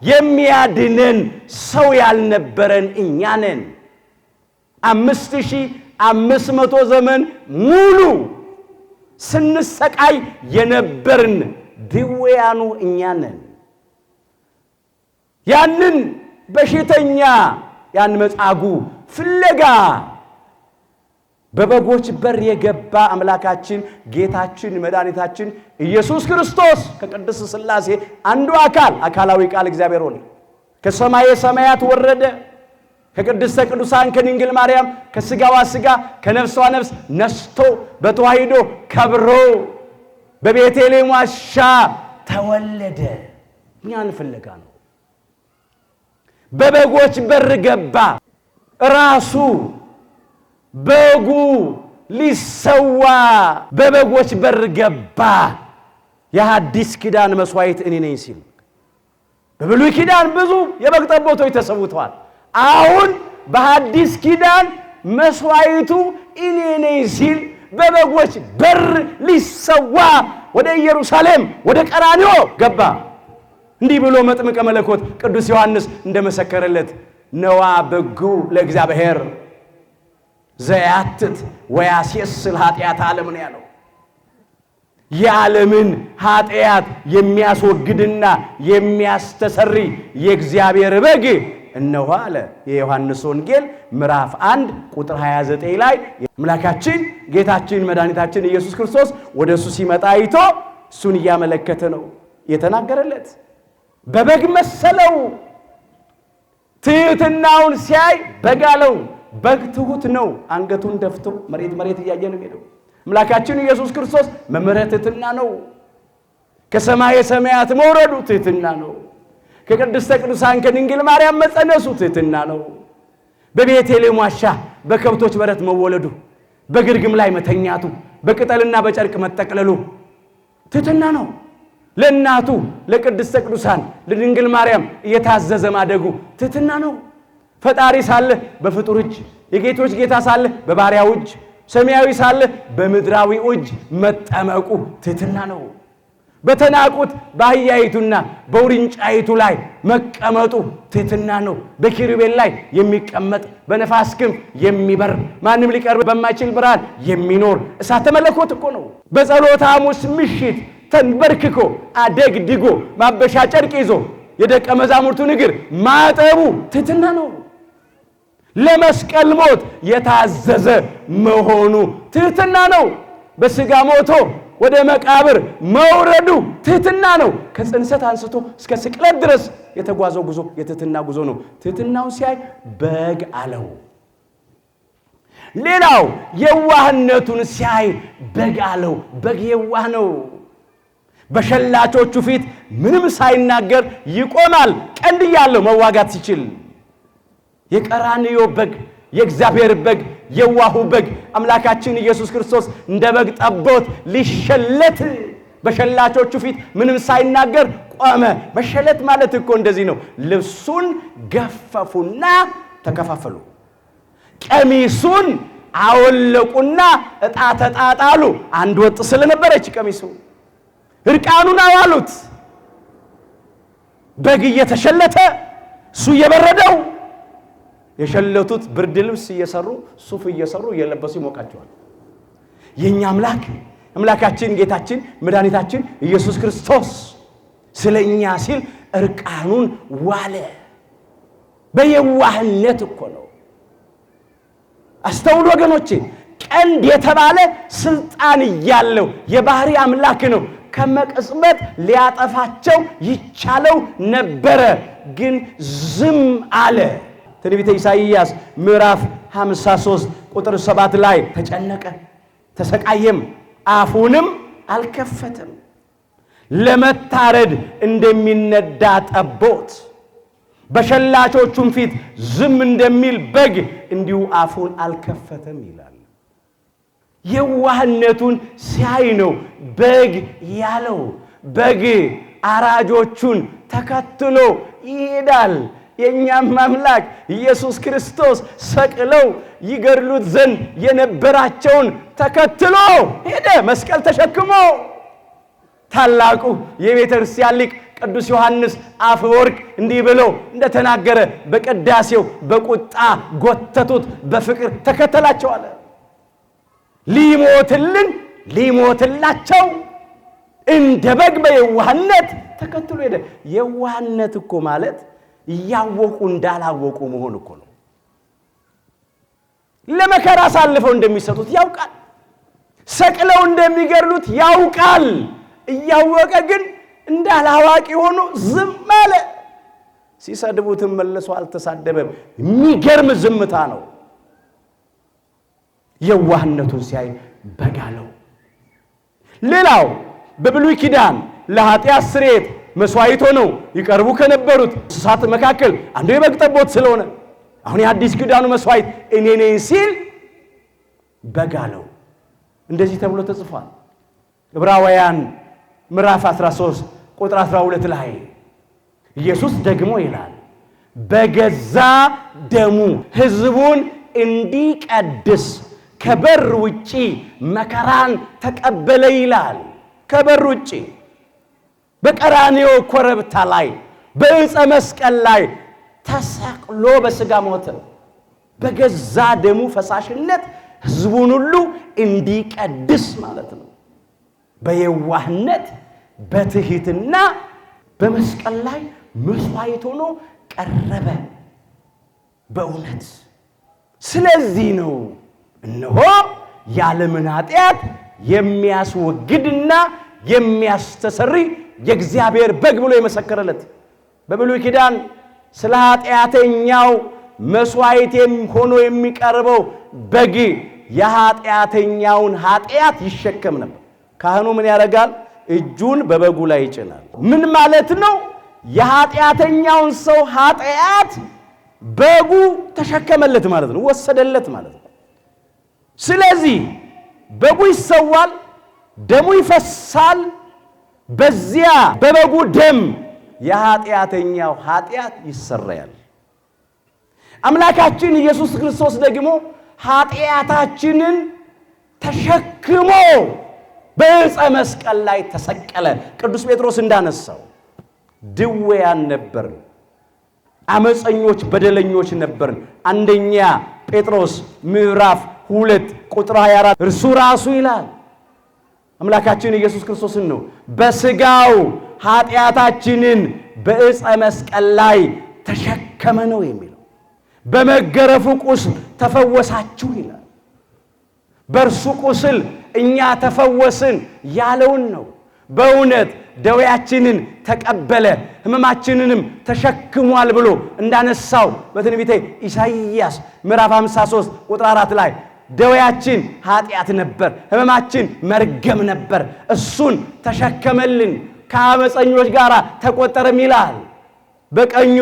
የሚያድነን ሰው ያልነበረን እኛ ነን። 5500 ዘመን ሙሉ ስንሰቃይ የነበርን ድውያኑ እኛ ነን። ያንን በሽተኛ ያን መጻጉዕ ፍለጋ በበጎች በር የገባ አምላካችን ጌታችን መድኃኒታችን ኢየሱስ ክርስቶስ ከቅድስት ሥላሴ አንዱ አካላዊ ቃል እግዚአብሔር ሆነ። ከሰማየ ሰማያት ወረደ። ከቅድስተ ቅዱሳን ከድንግል ማርያም ከሥጋዋ ሥጋ ከነፍሷ ነፍስ ነስቶ በተዋሂዶ ከብሮ በቤተልሔም ዋሻ ተወለደ። እኛን ፍለጋ ነው። በበጎች በር ገባ። ራሱ በጉ ሊሰዋ በበጎች በር ገባ። የሐዲስ ኪዳን መስዋዕት እኔ ነኝ ሲል በብሉይ ኪዳን ብዙ የበግ ጠቦቶች ተሰውተዋል። አሁን በሐዲስ ኪዳን መስዋዕቱ እኔ ነኝ ሲል በበጎች በር ሊሰዋ ወደ ኢየሩሳሌም ወደ ቀራንዮ ገባ። እንዲህ ብሎ መጥምቀ መለኮት ቅዱስ ዮሐንስ እንደመሰከረለት ነዋ በጉ ለእግዚአብሔር ዘያትት ወያሴስል ኃጢአት ዓለም ነው ያለው። የዓለምን ኃጢአት የሚያስወግድና የሚያስተሰሪ የእግዚአብሔር በግ እነሆ አለ። የዮሐንስ ወንጌል ምዕራፍ 1 ቁጥር 29 ላይ አምላካችን ጌታችን መድኃኒታችን ኢየሱስ ክርስቶስ ወደ እሱ ሲመጣ አይቶ እሱን እያመለከተ ነው የተናገረለት። በበግ መሰለው። ትሕትናውን ሲያይ በግ አለው። በግ ትሑት ነው። አንገቱን ደፍቶ መሬት እያየ ነው ሄደው። አምላካችን ኢየሱስ ክርስቶስ መምህረ ትሕትና ነው። ከሰማየ ሰማያት መውረዱ ትሕትና ነው። ከቅድስተ ቅዱሳን ከድንግል ማርያም መጸነሱ ትሕትና ነው። በቤተልሔም ዋሻ በከብቶች በረት መወለዱ፣ በግርግም ላይ መተኛቱ፣ በቅጠልና በጨርቅ መጠቅለሉ ትሕትና ነው። ለእናቱ ለቅድስተ ቅዱሳን ለድንግል ማርያም እየታዘዘ ማደጉ ትሕትና ነው። ፈጣሪ ሳለ በፍጡር እጅ፣ የጌቶች ጌታ ሳለ በባሪያው እጅ፣ ሰማያዊ ሳለ በምድራዊ እጅ መጠመቁ ትሕትና ነው። በተናቁት በአህያይቱና በውርንጫይቱ ላይ መቀመጡ ትሕትና ነው። በኪሩቤል ላይ የሚቀመጥ በነፋስ ክንፍ የሚበር ማንም ሊቀርብ በማይችል ብርሃን የሚኖር እሳተ መለኮት እኮ ነው። በጸሎተ ሐሙስ ምሽት ተንበርክኮ አደግድጎ ማበሻ ጨርቅ ይዞ የደቀ መዛሙርቱን እግር ማጠቡ ትሕትና ነው። ለመስቀል ሞት የታዘዘ መሆኑ ትሕትና ነው። በሥጋ ሞቶ ወደ መቃብር መውረዱ ትሕትና ነው። ከጽንሰት አንስቶ እስከ ስቅለት ድረስ የተጓዘው ጉዞ የትሕትና ጉዞ ነው። ትሕትናውን ሲያይ በግ አለው። ሌላው የዋህነቱን ሲያይ በግ አለው። በግ የዋህ ነው። በሸላቾቹ ፊት ምንም ሳይናገር ይቆማል። ቀንድ ያለው መዋጋት ሲችል የቀራንዮ በግ የእግዚአብሔር በግ የዋሁ በግ አምላካችን ኢየሱስ ክርስቶስ እንደ በግ ጠቦት ሊሸለት በሸላቾቹ ፊት ምንም ሳይናገር ቆመ። መሸለት ማለት እኮ እንደዚህ ነው። ልብሱን ገፈፉና ተከፋፈሉ። ቀሚሱን አወለቁና ዕጣ ተጣጣሉ። አንድ ወጥ ስለነበረች ቀሚሱ እርቃኑን አዋሉት። በግ እየተሸለተ እሱ እየበረደው የሸለቱት ብርድ ልብስ እየሰሩ ሱፍ እየሰሩ እየለበሱ ይሞቃቸዋል። የኛ አምላካችን ጌታችን መድኃኒታችን ኢየሱስ ክርስቶስ ስለኛ ሲል እርቃኑን ዋለ። በየዋህነት እኮ ነው። አስተውሉ ወገኖቼ። ቀንድ የተባለ ስልጣን ያለው የባህሪ አምላክ ነው። ከመቅጽበት ሊያጠፋቸው ይቻለው ነበረ፣ ግን ዝም አለ። ትንቢተ ኢሳይያስ ምዕራፍ 53 ቁጥር 7 ላይ ተጨነቀ፣ ተሰቃየም፣ አፉንም አልከፈተም። ለመታረድ እንደሚነዳ ጠቦት በሸላቾቹም ፊት ዝም እንደሚል በግ እንዲሁ አፉን አልከፈተም ይላል። የዋህነቱን ሲያይ ነው በግ ያለው። በግ አራጆቹን ተከትሎ ይሄዳል። የእኛም አምላክ ኢየሱስ ክርስቶስ ሰቅለው ይገድሉት ዘንድ የነበራቸውን ተከትሎ ሄደ፣ መስቀል ተሸክሞ። ታላቁ የቤተ ክርስቲያን ሊቅ ቅዱስ ዮሐንስ አፈወርቅ እንዲህ ብሎ እንደተናገረ በቅዳሴው በቁጣ ጎተቱት፣ በፍቅር ተከተላቸው አለ። ሊሞትልን ሊሞትላቸው እንደ በግ በየዋህነት ተከትሎ ሄደ። የዋህነት እኮ ማለት እያወቁ እንዳላወቁ መሆን እኮ ነው። ለመከራ አሳልፈው እንደሚሰጡት ያውቃል። ሰቅለው እንደሚገድሉት ያውቃል። እያወቀ ግን እንዳላዋቂ ሆኖ ዝም አለ። ሲሰድቡትም መልሶ አልተሳደበም። የሚገርም ዝምታ ነው። የዋህነቱን ሲያይ በግ አለው። ሌላው በብሉይ ኪዳን ለኃጢአት ስርየት መስዋዕት ሆነው ይቀርቡ ከነበሩት እንስሳት መካከል አንዱ የበግ ጠቦት ስለሆነ አሁን የአዲስ ኪዳኑ መስዋዕት እኔ ነኝ ሲል በግ አለው። እንደዚህ ተብሎ ተጽፏል። ዕብራውያን ምዕራፍ 13 ቁጥር 12 ላይ ኢየሱስ ደግሞ ይላል በገዛ ደሙ ሕዝቡን እንዲቀድስ ከበር ውጪ መከራን ተቀበለ ይላል። ከበር ውጪ በቀራንዮ ኮረብታ ላይ በዕፀ መስቀል ላይ ተሰቅሎ በሥጋ ሞተ። በገዛ ደሙ ፈሳሽነት ሕዝቡን ሁሉ እንዲቀድስ ማለት ነው። በየዋህነት በትሕትና በመስቀል ላይ መስዋዕት ሆኖ ቀረበ በእውነት። ስለዚህ ነው እነሆ የዓለምን ኃጢአት የሚያስወግድና የሚያስተሰርይ የእግዚአብሔር በግ ብሎ የመሰከረለት። በብሉይ ኪዳን ስለ ኃጢአተኛው መስዋዕት ሆኖ የሚቀርበው በግ የኃጢአተኛውን ኃጢአት ይሸከም ነበር። ካህኑ ምን ያደርጋል? እጁን በበጉ ላይ ይጭናል። ምን ማለት ነው? የኃጢአተኛውን ሰው ኃጢአት በጉ ተሸከመለት ማለት ነው፣ ወሰደለት ማለት ነው። ስለዚህ በጉ ይሰዋል፣ ደሙ ይፈሳል። በዚያ በበጉ ደም የኃጢአተኛው ኃጢአት ይሰረያል። አምላካችን ኢየሱስ ክርስቶስ ደግሞ ኃጢአታችንን ተሸክሞ በዕፀ መስቀል ላይ ተሰቀለ። ቅዱስ ጴጥሮስ እንዳነሳው ድውያን ነበርን፣ አመፀኞች በደለኞች ነበርን። አንደኛ ጴጥሮስ ምዕራፍ 2 ቁጥር 24 እርሱ ራሱ ይላል አምላካችን ኢየሱስ ክርስቶስን ነው በሥጋው ኃጢአታችንን በዕፀ መስቀል ላይ ተሸከመ ነው የሚለው። በመገረፉ ቁስል ተፈወሳችሁ ይላል። በእርሱ ቁስል እኛ ተፈወስን ያለውን ነው። በእውነት ደዌያችንን ተቀበለ ሕመማችንንም ተሸክሟል ብሎ እንዳነሳው በትንቢተ ኢሳይያስ ምዕራፍ 53 ቁጥር 4 ላይ ደዌያችን ኃጢአት ነበር፣ ሕመማችን መርገም ነበር፣ እሱን ተሸከመልን፣ ከአመፀኞች ጋር ተቆጠረም ይላል። በቀኙ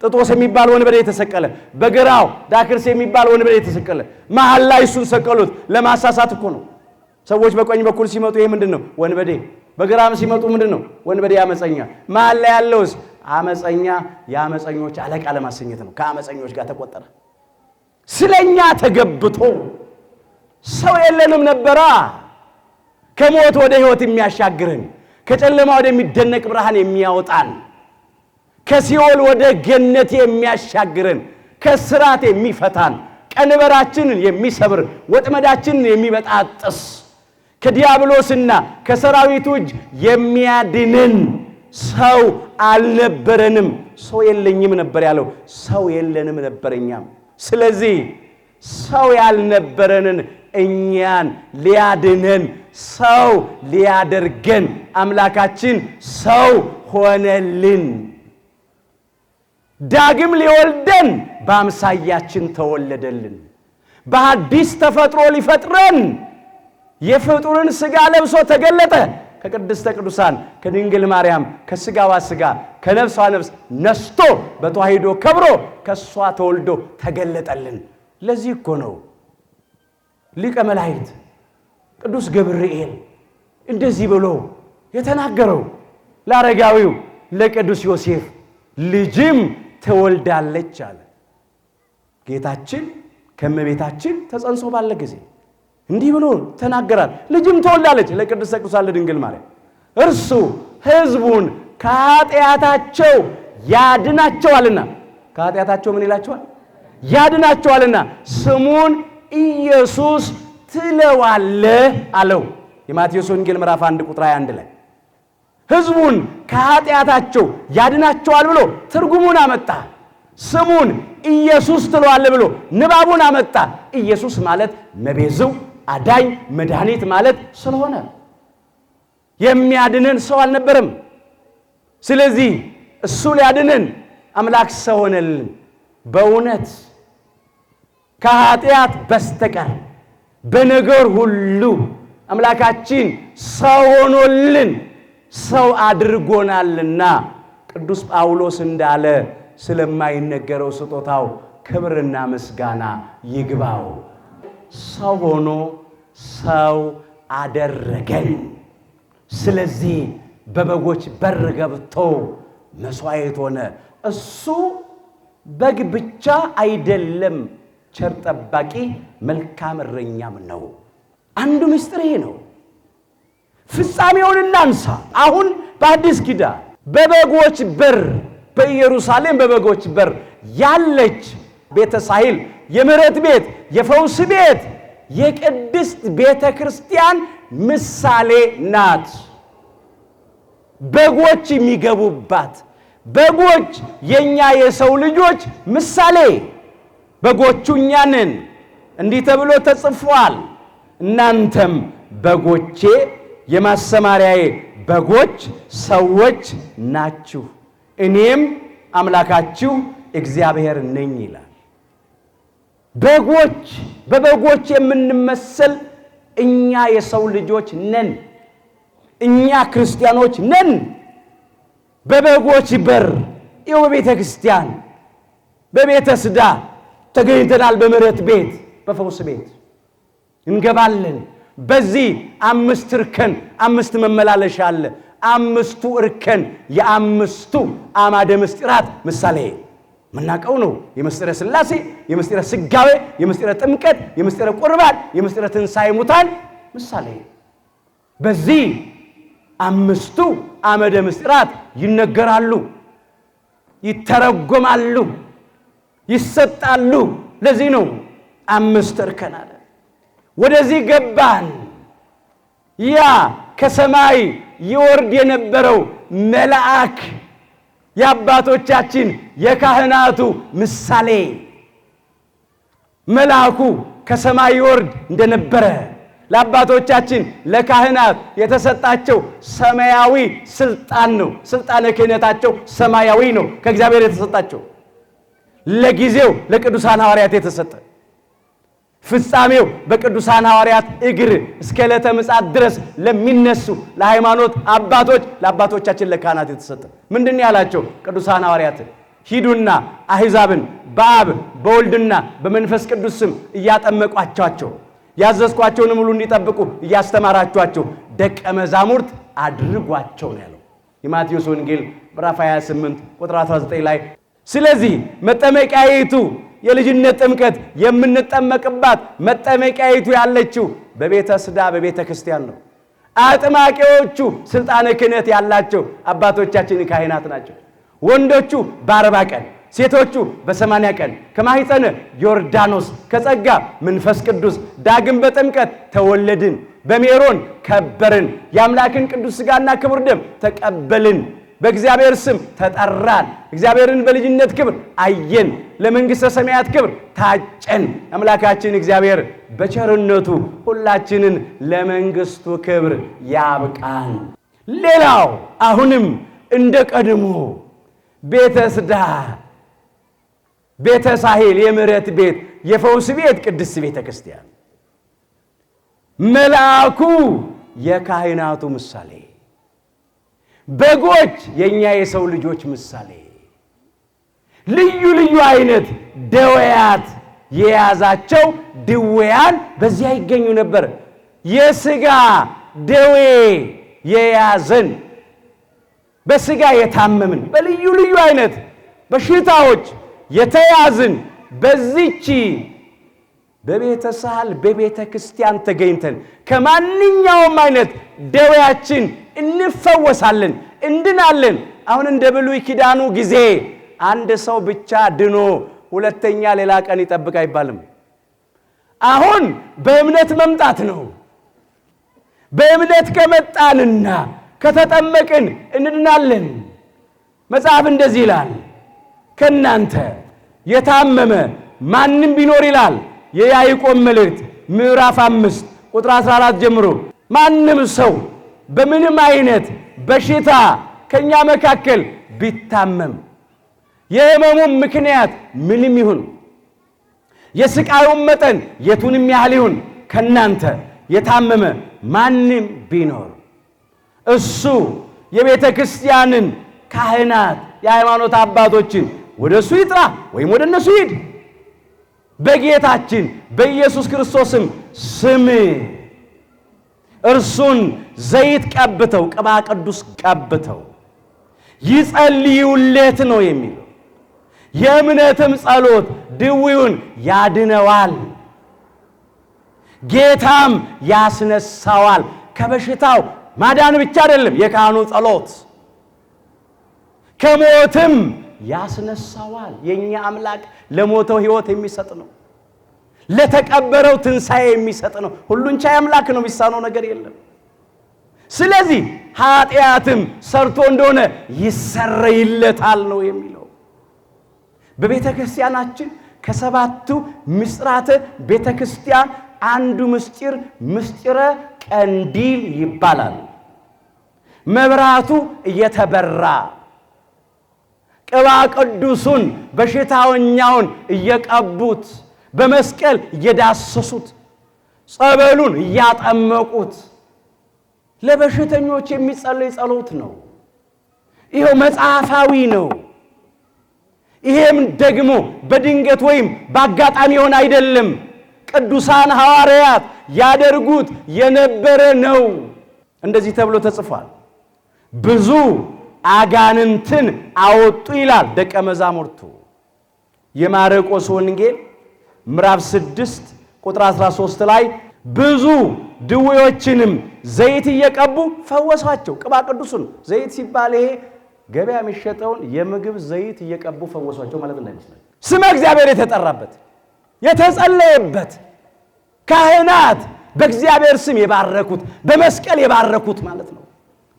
ጥጦስ የሚባል ወንበዴ የተሰቀለ፣ በግራው ዳክርስ የሚባል ወንበዴ የተሰቀለ፣ መሃል ላይ እሱን ሰቀሉት። ለማሳሳት እኮ ነው። ሰዎች በቀኝ በኩል ሲመጡ ይሄ ምንድን ነው? ወንበዴ። በግራም ሲመጡ ምንድን ነው? ወንበዴ፣ አመፀኛ። መሃል ላይ ያለውስ አመፀኛ፣ የአመፀኞች አለቃ ለማሰኘት ነው። ከአመፀኞች ጋር ተቆጠረ። ስለኛ ተገብቶ ሰው የለንም ነበራ። ከሞት ወደ ሕይወት የሚያሻግረን፣ ከጨለማ ወደሚደነቅ ብርሃን የሚያወጣን፣ ከሲኦል ወደ ገነት የሚያሻግረን፣ ከስራት የሚፈታን፣ ቀንበራችንን የሚሰብር፣ ወጥመዳችንን የሚበጣጥስ፣ ከዲያብሎስና ከሰራዊቱ እጅ የሚያድንን ሰው አልነበረንም። ሰው የለኝም ነበር ያለው። ሰው የለንም ነበር እኛም። ስለዚህ ሰው ያልነበረንን እኛን ሊያድነን ሰው ሊያደርገን አምላካችን ሰው ሆነልን። ዳግም ሊወልደን በአምሳያችን ተወለደልን። በአዲስ ተፈጥሮ ሊፈጥረን የፍጡርን ሥጋ ለብሶ ተገለጠ። ከቅድስተ ቅዱሳን ከድንግል ማርያም ከሥጋዋ ሥጋ ከነፍሷ ነፍስ ነስቶ በተዋሂዶ ከብሮ ከሷ ተወልዶ ተገለጠልን። ለዚህ እኮ ነው ሊቀ መላእክት ቅዱስ ገብርኤል እንደዚህ ብሎ የተናገረው ለአረጋዊው ለቅዱስ ዮሴፍ ልጅም ትወልዳለች አለ። ጌታችን ከእመቤታችን ተጸንሶ ባለ ጊዜ እንዲህ ብሎ ተናገራል። ልጅም ትወልዳለች ለቅድስተ ቅዱሳን ለድንግል ማርያም እርሱ ሕዝቡን ከኃጢአታቸው ያድናቸዋልና። ከኃጢአታቸው ምን ይላቸዋል? ያድናቸዋልና ስሙን ኢየሱስ ትለዋለህ አለው። የማቴዎስ ወንጌል ምዕራፍ 1 ቁጥር 21 ላይ ሕዝቡን ከኃጢአታቸው ያድናቸዋል ብሎ ትርጉሙን አመጣ። ስሙን ኢየሱስ ትለዋለህ ብሎ ንባቡን አመጣ። ኢየሱስ ማለት መቤዝው አዳኝ መድኃኒት ማለት ስለሆነ የሚያድነን ሰው አልነበረም። ስለዚህ እሱ ሊያድነን አምላክ ሰው ሆነልን። በእውነት ከኃጢአት በስተቀር በነገር ሁሉ አምላካችን ሰው ሆኖልን ሰው አድርጎናልና ቅዱስ ጳውሎስ እንዳለ ስለማይነገረው ስጦታው ክብርና ምስጋና ይግባው። ሰው ሆኖ ሰው አደረገን። ስለዚህ በበጎች በር ገብቶ መስዋዕት ሆነ። እሱ በግ ብቻ አይደለም፣ ቸር ጠባቂ መልካም እረኛም ነው። አንዱ ምስጢር ይሄ ነው። ፍጻሜውን እናንሳ። አሁን በአዲስ ኪዳን በበጎች በር በኢየሩሳሌም በበጎች በር ያለች ቤተ ሳሂል የምሕረት ቤት የፈውስ ቤት የቅድስት ቤተ ክርስቲያን ምሳሌ ናት። በጎች የሚገቡባት በጎች የኛ የሰው ልጆች ምሳሌ በጎቹ እኛ ነን። እንዲህ ተብሎ ተጽፏል፣ እናንተም በጎቼ የማሰማሪያዬ በጎች ሰዎች ናችሁ፣ እኔም አምላካችሁ እግዚአብሔር ነኝ ይላል። በጎች በበጎች የምንመሰል እኛ የሰው ልጆች ነን። እኛ ክርስቲያኖች ነን። በበጎች በር ይኸው በቤተ ክርስቲያን በቤተ ስዳ ተገኝተናል። በምሕረት ቤት በፈውስ ቤት እንገባለን። በዚህ 5 እርከን 5 መመላለሻ አለ። 5ቱ እርከን የአምስቱ አዕማደ ምስጢራት ምሳሌ ምናቀው ነው። የምስጢረ ሥላሴ፣ የምስጢረ ሥጋዌ፣ የምስጢረ ጥምቀት፣ የምስጢረ ቁርባን፣ የምስጢረ ትንሣኤ ሙታን ምሳሌ። በዚህ 5ቱ አዕማደ ምስጢራት ይነገራሉ፣ ይተረጎማሉ፣ ይሰጣሉ። ለዚህ ነው 5 እርከን አለ። ወደዚህ ገባን። ያ ከሰማይ ይወርድ የነበረው መልአክ የአባቶቻችን የካህናቱ ምሳሌ መልአኩ ከሰማይ ይወርድ እንደነበረ ለአባቶቻችን ለካህናት የተሰጣቸው ሰማያዊ ስልጣን ነው። ስልጣነ ክህነታቸው ሰማያዊ ነው፣ ከእግዚአብሔር የተሰጣቸው። ለጊዜው ለቅዱሳን ሐዋርያት የተሰጠ ፍጻሜው በቅዱሳን ሐዋርያት እግር እስከ ዕለተ ምጽአት ድረስ ለሚነሱ ለሃይማኖት አባቶች ለአባቶቻችን ለካህናት የተሰጠ ምንድን ያላቸው? ቅዱሳን ሐዋርያት ሂዱና አሕዛብን በአብ በወልድና በመንፈስ ቅዱስ ስም እያጠመቋቸው ያዘዝኳቸውንም ሁሉ እንዲጠብቁ እያስተማራችኋቸው ደቀ መዛሙርት አድርጓቸው ነው ያለው የማቴዎስ ወንጌል ምዕራፍ 28 ቁጥር 19 ላይ። ስለዚህ መጠመቂያይቱ የልጅነት ጥምቀት የምንጠመቅባት መጠመቂያይቱ ያለችው በቤተ ስዳ በቤተ ክርስቲያን ነው። አጥማቂዎቹ ስልጣነ ክህነት ያላቸው አባቶቻችን ካህናት ናቸው። ወንዶቹ በ40 ቀን፣ ሴቶቹ በ80 ቀን ከማኅፀነ ዮርዳኖስ ከጸጋ መንፈስ ቅዱስ ዳግም በጥምቀት ተወለድን፣ በሜሮን ከበርን፣ የአምላክን ቅዱስ ሥጋና ክቡር ደም ተቀበልን፣ በእግዚአብሔር ስም ተጠራን፣ እግዚአብሔርን በልጅነት ክብር አየን፣ ለመንግሥተ ሰማያት ክብር ታጨን። አምላካችን እግዚአብሔር በቸርነቱ ሁላችንን ለመንግሥቱ ክብር ያብቃን። ሌላው አሁንም እንደ ቀድሞ ቤተ ስዳ ቤተ ሳሂል የምሕረት ቤት የፈውስ ቤት ቅድስት ቤተ ክርስቲያን መልአኩ የካህናቱ ምሳሌ፣ በጎች የኛ የሰው ልጆች ምሳሌ፣ ልዩ ልዩ አይነት ደዌያት የያዛቸው ድውያን በዚያ ይገኙ ነበር። የሥጋ ደዌ የያዘን፣ በሥጋ የታመምን፣ በልዩ ልዩ አይነት በሽታዎች የተያዝን በዚህች በቤተ ሳህል በቤተ ክርስቲያን ተገኝተን ከማንኛውም አይነት ደዌያችን እንፈወሳለን፣ እንድናለን። አሁን እንደ ብሉይ ኪዳኑ ጊዜ አንድ ሰው ብቻ ድኖ ሁለተኛ ሌላ ቀን ይጠብቅ አይባልም። አሁን በእምነት መምጣት ነው። በእምነት ከመጣንና ከተጠመቅን እንድናለን። መጽሐፍ እንደዚህ ይላል፣ ከናንተ የታመመ ማንም ቢኖር ይላል የያዕቆብ መልእክት ምዕራፍ 5 ቁጥር 14 ጀምሮ፣ ማንም ሰው በምንም አይነት በሽታ ከኛ መካከል ቢታመም የሕመሙም ምክንያት ምንም ይሁን የስቃዩም መጠን የቱንም ያህል ይሁን ከናንተ የታመመ ማንም ቢኖር እሱ የቤተ ክርስቲያንን ካህናት የሃይማኖት አባቶችን ወደ እሱ ይጥራ ወይም ወደ እነሱ ይሂድ። በጌታችን በኢየሱስ ክርስቶስም ስም እርሱን ዘይት ቀብተው ቅባ ቅዱስ ቀብተው ይጸልዩለት ነው የሚለው። የእምነትም ጸሎት ድውዩን ያድነዋል፣ ጌታም ያስነሳዋል። ከበሽታው ማዳን ብቻ አይደለም የካህኑ ጸሎት፣ ከሞትም ያስነሳዋል። የኛ አምላክ ለሞተው ሕይወት የሚሰጥ ነው፣ ለተቀበረው ትንሣኤ የሚሰጥ ነው። ሁሉን ቻይ አምላክ ነው፣ የሚሳነው ነገር የለም። ስለዚህ ኃጢአትም ሰርቶ እንደሆነ ይሰረይለታል ነው የሚለው። በቤተ ክርስቲያናችን ከሰባቱ ምስጢራተ ቤተ ክርስቲያን አንዱ ምስጢር ምስጢረ ቀንዲል ይባላል። መብራቱ እየተበራ ቅባ ቅዱሱን በሽታኛውን እየቀቡት በመስቀል እየዳሰሱት ጸበሉን እያጠመቁት ለበሽተኞች የሚጸለይ ጸሎት ነው። ይሄው መጽሐፋዊ ነው። ይሄም ደግሞ በድንገት ወይም በአጋጣሚ ሆነ አይደለም። ቅዱሳን ሐዋርያት ያደርጉት የነበረ ነው። እንደዚህ ተብሎ ተጽፏል። ብዙ አጋንንትን አወጡ ይላል ደቀ መዛሙርቱ። የማርቆስ ወንጌል ምዕራፍ 6 ቁጥር 13 ላይ ብዙ ድዌዎችንም ዘይት እየቀቡ ፈወሷቸው። ቅባ ቅዱስን ዘይት ሲባል ይሄ ገበያ የሚሸጠውን የምግብ ዘይት እየቀቡ ፈወሷቸው ማለት እንዳይመስላል። ስመ እግዚአብሔር የተጠራበት የተጸለየበት ካህናት በእግዚአብሔር ስም የባረኩት በመስቀል የባረኩት ማለት ነው።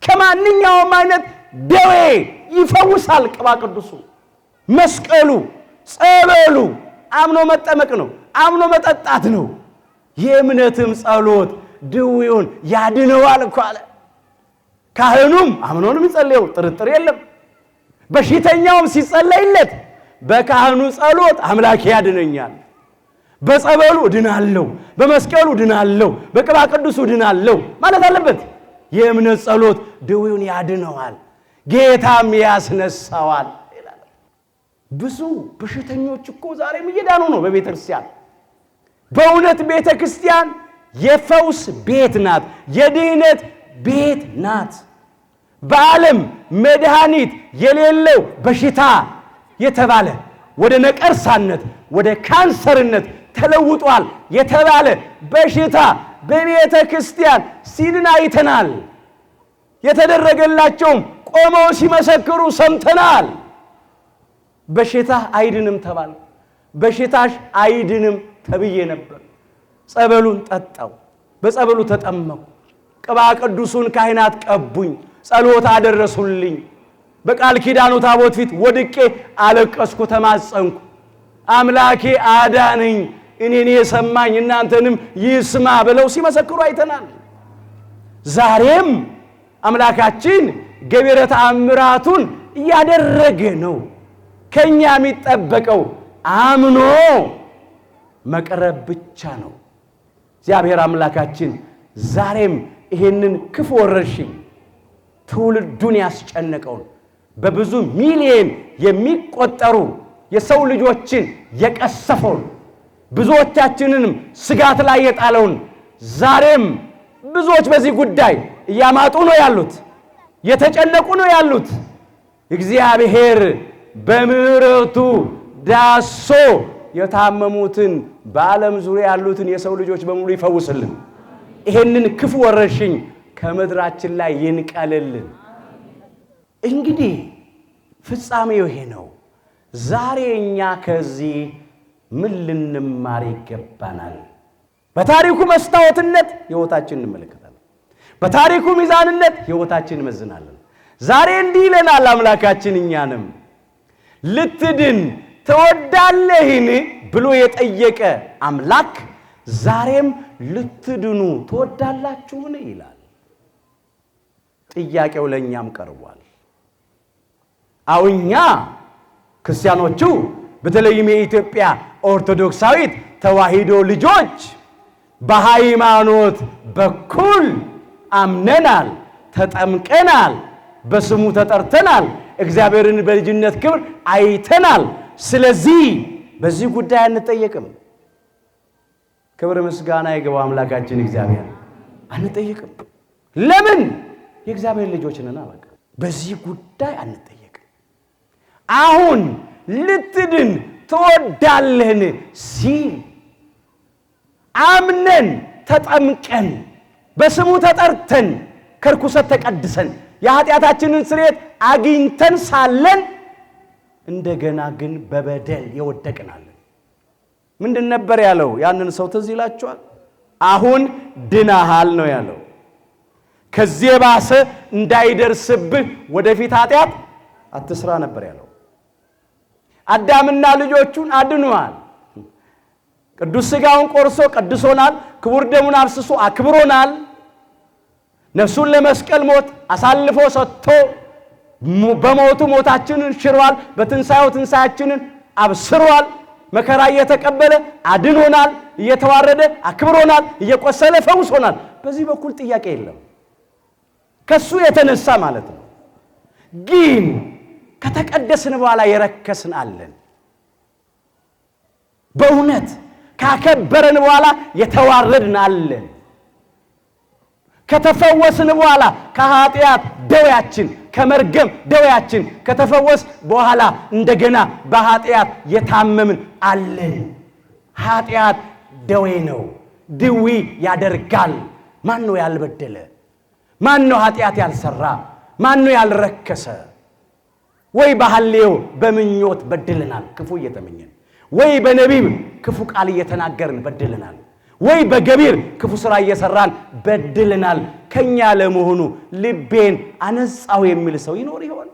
ከማንኛውም አይነት ደዌ ይፈውሳል ቅባ ቅዱሱ። መስቀሉ ጸበሉ አምኖ መጠመቅ ነው፣ አምኖ መጠጣት ነው። የእምነትም ጸሎት ድዌውን ያድነዋል እኮ አለ። ካህኑም አምኖ ነው የሚጸልየው፣ ጥርጥር የለም። በሽተኛውም ሲጸለይለት በካህኑ ጸሎት አምላኬ ያድነኛል፣ በጸበሉ እድናለሁ፣ በመስቀሉ እድናለሁ፣ በቅባ ቅዱሱ እድናለሁ ማለት አለበት። የእምነት ጸሎት ድዌውን ያድነዋል፣ ጌታም ያስነሳዋል ይላል። ብዙ በሽተኞች እኮ ዛሬም እየዳኑ ነው በቤተ ክርስቲያን። በእውነት ቤተ ክርስቲያን የፈውስ ቤት ናት፣ የድህነት ቤት ናት። በዓለም መድኃኒት የሌለው በሽታ የተባለ ወደ ነቀርሳነት ወደ ካንሰርነት ተለውጧል የተባለ በሽታ በቤተ ክርስቲያን ሲድን አይተናል። የተደረገላቸውም ቆመው ሲመሰክሩ ሰምተናል። በሽታ አይድንም ተባለ። በሽታሽ አይድንም ተብዬ ነበር። ጸበሉን ጠጣው፣ በጸበሉ ተጠመቁ፣ ቅባ ቅዱሱን ካህናት ቀቡኝ፣ ጸሎት አደረሱልኝ። በቃል ኪዳኑ ታቦት ፊት ወድቄ አለቀስኩ፣ ተማጸንኩ። አምላኬ አዳነኝ፣ እኔን የሰማኝ እናንተንም ይስማ ብለው ሲመሰክሩ አይተናል። ዛሬም አምላካችን ገቢረ ተአምራቱን እያደረገ ነው። ከኛ የሚጠበቀው አምኖ መቅረብ ብቻ ነው። እግዚአብሔር አምላካችን ዛሬም ይሄንን ክፉ ወረርሽኝ ትውልዱን ያስጨነቀውን በብዙ ሚሊዮን የሚቆጠሩ የሰው ልጆችን የቀሰፈውን ብዙዎቻችንንም ስጋት ላይ የጣለውን ዛሬም ብዙዎች በዚህ ጉዳይ እያማጡ ነው ያሉት፣ የተጨነቁ ነው ያሉት። እግዚአብሔር በምሕረቱ ዳሶ የታመሙትን በዓለም ዙሪያ ያሉትን የሰው ልጆች በሙሉ ይፈውስልን። ይሄንን ክፉ ወረርሽኝ ከምድራችን ላይ ይንቀልልን። እንግዲህ ፍጻሜው ይሄ ነው። ዛሬ እኛ ከዚህ ምን ልንማር ይገባናል? በታሪኩ መስታወትነት ሕይወታችንን እንመለከታለን። በታሪኩ ሚዛንነት ሕይወታችንን እንመዝናለን። ዛሬ እንዲህ ይለናል አምላካችን እኛንም ልትድን ትወዳለህን ብሎ የጠየቀ አምላክ ዛሬም ልትድኑ ትወዳላችሁን ይላል። ጥያቄው ለእኛም ቀርቧል። አውኛ ክርስቲያኖቹ በተለይም የኢትዮጵያ ኦርቶዶክሳዊት ተዋሕዶ ልጆች በሃይማኖት በኩል አምነናል፣ ተጠምቀናል፣ በስሙ ተጠርተናል፣ እግዚአብሔርን በልጅነት ክብር አይተናል። ስለዚህ በዚህ ጉዳይ አንጠየቅም። ክብር ምስጋና ይግባው አምላካችን እግዚአብሔር። አንጠየቅም። ለምን? የእግዚአብሔር ልጆች ነን። በቃ በዚህ ጉዳይ አንጠየቅም። አሁን ልትድን ትወዳለህን ሲል አምነን ተጠምቀን በስሙ ተጠርተን ከርኩሰት ተቀድሰን የኃጢአታችንን ስርየት አግኝተን ሳለን እንደገና ግን በበደል የወደቅናለን። ምንድን ነበር ያለው? ያንን ሰው ትዝ ይላችኋል? አሁን ድናሃል ነው ያለው። ከዚህ የባሰ እንዳይደርስብህ ወደፊት ኃጢአት አትስራ ነበር ያለው። አዳምና ልጆቹን አድኗል። ቅዱስ ሥጋውን ቆርሶ ቀድሶናል። ክቡር ደሙን አፍስሶ አክብሮናል። ነፍሱን ለመስቀል ሞት አሳልፎ ሰጥቶ በሞቱ ሞታችንን ሽሯል። በትንሣኤው ትንሣኤያችንን አብስሯል። መከራ እየተቀበለ አድኖናል። እየተዋረደ አክብሮናል። እየቆሰለ ፈውሶናል። በዚህ በኩል ጥያቄ የለም። ከሱ የተነሳ ማለት ነው። ግን ከተቀደስን በኋላ የረከስን አለን። በእውነት ካከበረን በኋላ የተዋረድን አለን። ከተፈወስን በኋላ ከኃጢአት ደዌያችን ከመርገም ደዌያችን ከተፈወስ በኋላ እንደገና በኃጢአት የታመምን አለን። ኃጢአት ደዌ ነው፣ ድዊ ያደርጋል። ማን ነው ያልበደለ? ማን ነው ኃጢአት ያልሰራ? ማን ነው ያልረከሰ? ወይ በሐሌው በምኞት በድለናል ክፉ እየተመኘን፣ ወይ በነቢብ ክፉ ቃል እየተናገርን በድለናል፣ ወይ በገቢር ክፉ ሥራ እየሰራን በድለናል። ከኛ ለመሆኑ ልቤን አነጻው የሚል ሰው ይኖር ይሆን?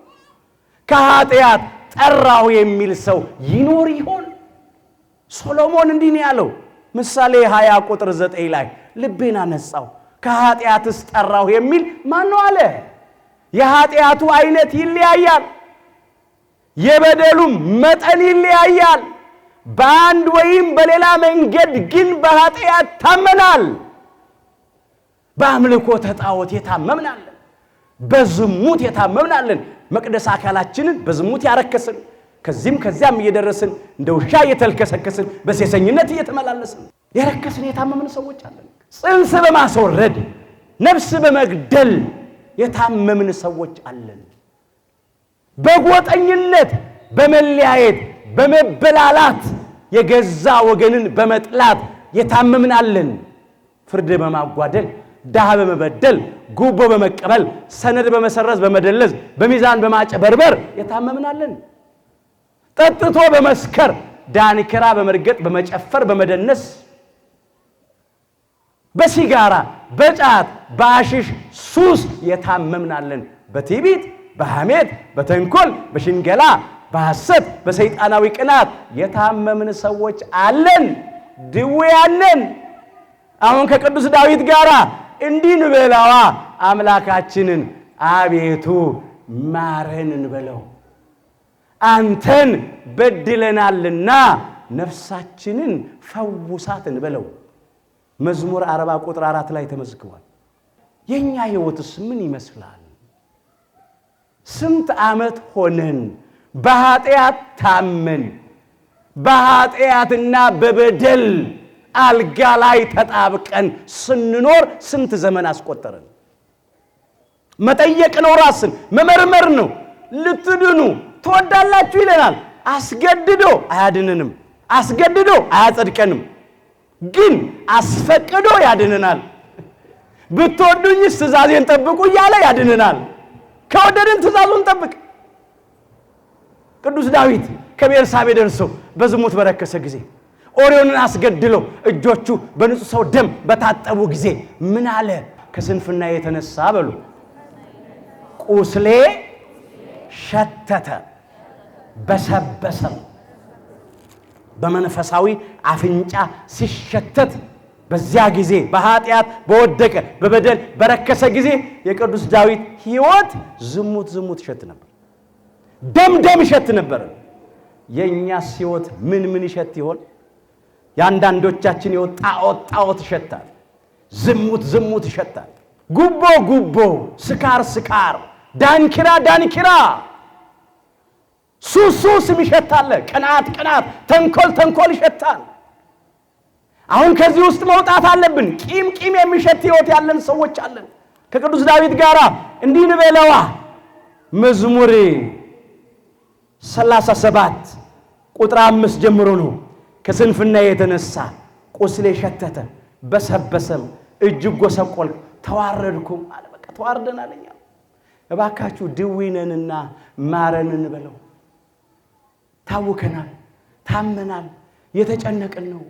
ከኃጢአት ጠራው የሚል ሰው ይኖር ይሆን? ሶሎሞን እንዲህ ነው ያለው ምሳሌ 20 ቁጥር 9 ላይ ልቤን አነጻው ከኃጢአትስ ጠራው የሚል ማን ነው አለ። የኃጢአቱ አይነት ይለያያል፣ የበደሉም መጠን ይለያያል። በአንድ ወይም በሌላ መንገድ ግን በኃጢአት ታመናል። በአምልኮ ጣዖት የታመምናለን፣ በዝሙት የታመምናለን። መቅደስ አካላችንን በዝሙት ያረከስን፣ ከዚህም ከዚያም እየደረስን እንደ ውሻ እየተልከሰከስን በሴሰኝነት እየተመላለስን የረከስን የታመምን ሰዎች አለን። ጽንስ በማስወረድ ነፍስ በመግደል የታመምን ሰዎች አለን። በጎጠኝነት በመለያየት በመበላላት የገዛ ወገንን በመጥላት የታመምን አለን። ፍርድ በማጓደል ድሃ በመበደል ጉቦ በመቀበል ሰነድ በመሰረዝ በመደለዝ በሚዛን በማጨበርበር የታመምን አለን። ጠጥቶ በመስከር ዳንኪራ በመርገጥ በመጨፈር በመደነስ በሲጋራ በጫት በአሽሽ ሱስ የታመምን አለን። በትዕቢት በሐሜት በተንኮል በሽንገላ በሐሰት በሰይጣናዊ ቅናት የታመምን ሰዎች አለን። ድውያን ነን። አሁን ከቅዱስ ዳዊት ጋር እንዲህ እንበላዋ አምላካችንን አቤቱ ማረን እንበለው። አንተን በድለናልና ነፍሳችንን ፈውሳት እንበለው። መዝሙር 40 ቁጥር 4 ላይ ተመዝግቧል። የኛ ሕይወትስ ምን ይመስላል? ስንት ዓመት ሆነን በኃጢአት ታመን በኃጢአትና በበደል አልጋ ላይ ተጣብቀን ስንኖር ስንት ዘመን አስቆጠረን? መጠየቅ ነው፣ ራስን መመርመር ነው። ልትድኑ ትወዳላችሁ ይለናል። አስገድዶ አያድነንም፣ አስገድዶ አያጸድቀንም፣ ግን አስፈቅዶ ያድነናል። ብትወዱኝስ ትእዛዜን ጠብቁ እያለ ያድነናል። ከወደድን ትእዛዙን ጠብቅ። ቅዱስ ዳዊት ከቤርሳቤ ደርሶ በዝሙት በረከሰ ጊዜ ኦርዮንን አስገድሎ እጆቹ በንጹህ ሰው ደም በታጠቡ ጊዜ ምን አለ? ከስንፍና የተነሳ በሉ ቁስሌ ሸተተ በሰበሰም። በመንፈሳዊ አፍንጫ ሲሸተት በዚያ ጊዜ በኃጢአት በወደቀ በበደል በረከሰ ጊዜ የቅዱስ ዳዊት ሕይወት ዝሙት ይሸት ነበር፣ ደም ይሸት ነበር። የኛስ ሕይወት ምን ይሸት ይሆን? ያንዳንዶቻችን ሕይወት ጣዖት ይሸታል፣ ዝሙት ይሸታል፣ ጉቦ፣ ስካር፣ ዳንኪራ፣ ሱስ ይሸታል፣ ቅናት፣ ተንኮል ይሸታል። አሁን ከዚህ ውስጥ መውጣት አለብን። ቂም የሚሸት ሕይወት ያለን ሰዎች አለን። ከቅዱስ ዳዊት ጋር እንዲህ እንበለዋ። መዝሙር 37 ቁጥር 5 ጀምሮ ነው። ከስንፍና የተነሳ ቁስሌ ሸተተ በሰበሰም፣ እጅግ ጎሰቆልኩ ተዋረድኩም አለ። በቃ ተዋርደናል እኛ። እባካችሁ ድዊነንና ማረን እንበለው። ታውከናል፣ ታመናል፣ የተጨነቅን ነው።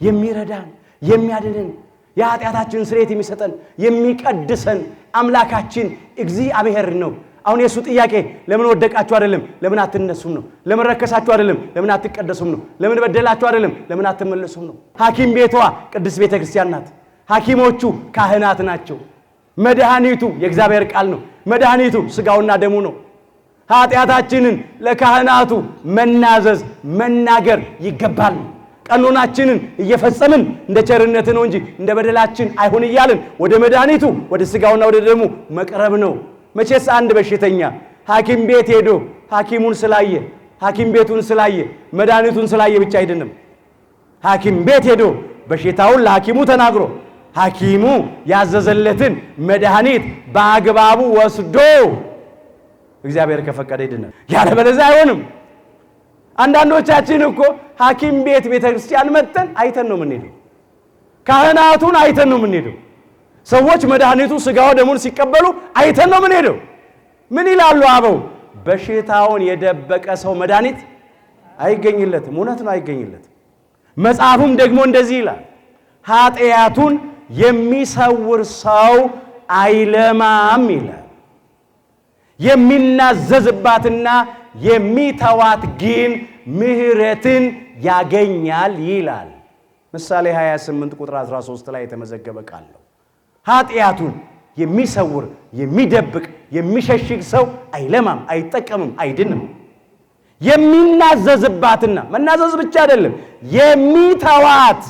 የሚረዳን የሚያድነን የኃጢአታችንን ስርየት የሚሰጠን የሚቀድሰን አምላካችን እግዚአብሔር ነው። አሁን የሱ ጥያቄ ለምን ወደቃችሁ አይደለም፣ ለምን አትነሱም ነው። ለምን ረከሳችሁ አይደለም፣ ለምን አትቀደሱም ነው። ለምን በደላችሁ አይደለም፣ ለምን አትመለሱም ነው። ሐኪም ቤቷ ቅድስት ቤተ ክርስቲያን ናት። ሐኪሞቹ ካህናት ናቸው። መድኃኒቱ የእግዚአብሔር ቃል ነው። መድኃኒቱ ሥጋውና ደሙ ነው። ኃጢአታችንን ለካህናቱ መናዘዝ መናገር ይገባል። ቀኖናችንን እየፈጸምን እንደ ቸርነት ነው እንጂ እንደ በደላችን አይሁን እያልን ወደ መድኃኒቱ ወደ ሥጋውና ወደ ደሙ መቅረብ ነው። መቼስ አንድ በሽተኛ ሐኪም ቤት ሄዶ ሐኪሙን ስላየ ሐኪም ቤቱን ስላየ መድኃኒቱን ስላየ ብቻ አይደለም። ሐኪም ቤት ሄዶ በሽታውን ለሐኪሙ ተናግሮ ሐኪሙ ያዘዘለትን መድኃኒት በአግባቡ ወስዶ እግዚአብሔር ከፈቀደ ይድናል። ያለበለዚያ አይሆንም። አንዳንዶቻችን እኮ ሐኪም ቤት ቤተ ክርስቲያን መጥተን አይተን ነው የምንሄደው። ካህናቱን አይተን ነው የምንሄደው። ሰዎች መድኃኒቱ ሥጋው ደሙን ሲቀበሉ አይተን ነው የምንሄደው። ምን ይላሉ አበው? በሽታውን የደበቀ ሰው መድኃኒት አይገኝለትም። እውነት ነው፣ አይገኝለትም። መጽሐፉም ደግሞ እንደዚህ ይላል፣ ኃጢአቱን የሚሰውር ሰው አይለማም ይላል። የሚናዘዝባትና የሚተዋት ግን ምሕረትን ያገኛል ይላል። ምሳሌ 28 ቁጥር 13 ላይ የተመዘገበ ቃል ነው። ኃጢአቱን የሚሰውር የሚደብቅ የሚሸሽግ ሰው አይለማም፣ አይጠቀምም፣ አይድንም። የሚናዘዝባትና መናዘዝ ብቻ አይደለም የሚተዋት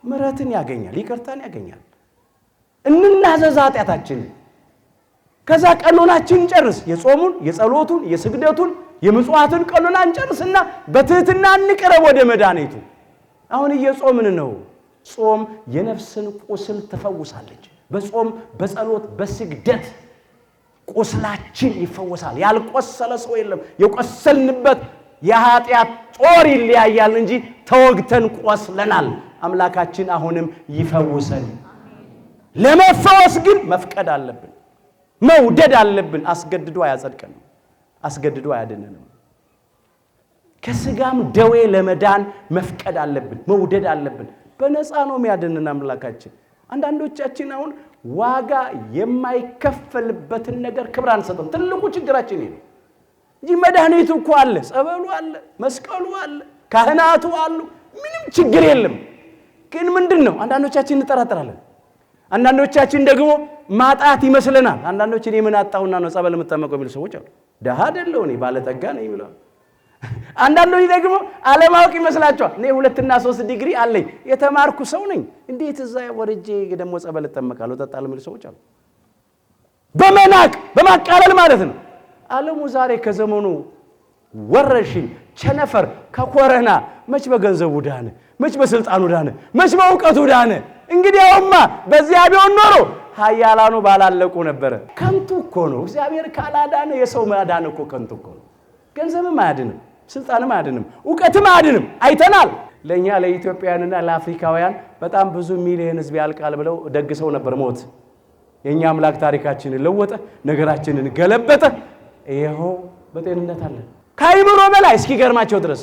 ምሕረትን ያገኛል፣ ይቅርታን ያገኛል። እንናዘዝ ኃጢአታችንን፣ ከዛ ቀኖናችን ጨርስ። የጾሙን የጸሎቱን የስግደቱን የምጽዋትን ቀኖና እንጨርስና በትህትና እንቅረብ ወደ መድኃኒቱ። አሁን እየጾምን ነው። ጾም የነፍስን ቁስል ትፈውሳለች። በጾም በጸሎት በስግደት ቁስላችን ይፈወሳል። ያልቆሰለ ሰው የለም። የቆሰልንበት የኃጢአት ጦር ይለያያል እንጂ ተወግተን ቆስለናል። አምላካችን አሁንም ይፈውሰን። ለመፈወስ ግን መፍቀድ አለብን፣ መውደድ አለብን። አስገድዶ አያጸድቀንም፣ አስገድዶ አያድነንም። ከሥጋም ደዌ ለመዳን መፍቀድ አለብን፣ መውደድ አለብን። በነፃ ነው የሚያድነን አምላካችን። አንዳንዶቻችን አሁን ዋጋ የማይከፈልበትን ነገር ክብር አንሰጥም። ትልቁ ችግራችን ይሄ ነው እንጂ መድኃኒቱ እኮ አለ፣ ጸበሉ አለ፣ መስቀሉ አለ፣ ካህናቱ አሉ፣ ምንም ችግር የለም። ግን ምንድን ነው አንዳንዶቻችን እንጠራጠራለን። አንዳንዶቻችን ደግሞ ማጣት ይመስለናል። አንዳንዶች እኔ ምን አጣሁና ነው ጸበል የምጠመቀው የሚሉ ሰዎች አሉ። ደሃ አይደለሁ እኔ ባለጠጋ ነኝ ይላሉ። አንዳንዶች ደግሞ ዓለማውቅ ይመስላቸዋል። እኔ 2 እና 3 ዲግሪ አለኝ የተማርኩ ሰው ነኝ እንዴት እዛ ወርጄ ደግሞ ጸበል ተመካለሁ ተጣጣል የሚሉ ሰዎች አሉ። በመናቅ በማቃለል ማለት ነው። ዓለሙ ዛሬ ከዘመኑ ወረርሽኝ ቸነፈር ከኮረና መች በገንዘቡ ዳነ፣ መች በስልጣኑ ዳነ፣ መች በእውቀቱ ዳነ። እንግዲያውማ በዚያ ቢሆን ኖሮ ኃያላኑ ባላለቁ ነበር። ከንቱ እኮ ነው። እግዚአብሔር ካላዳነ የሰው ማዳን እኮ ከንቱ እኮ ነው። ገንዘብም አያድንም፣ ስልጣንም አያድንም፣ እውቀትም አያድንም። አይተናል። ለኛ ለኢትዮጵያውያንና ለአፍሪካውያን በጣም ብዙ ሚሊዮን ህዝብ ያልቃል ብለው ደግሰው ነበር ሞት። የኛ አምላክ ታሪካችንን ለወጠ፣ ነገራችንን ገለበጠ። ይሄው በጤንነት አለ። ከአይምሮ በላይ እስኪገርማቸው ድረስ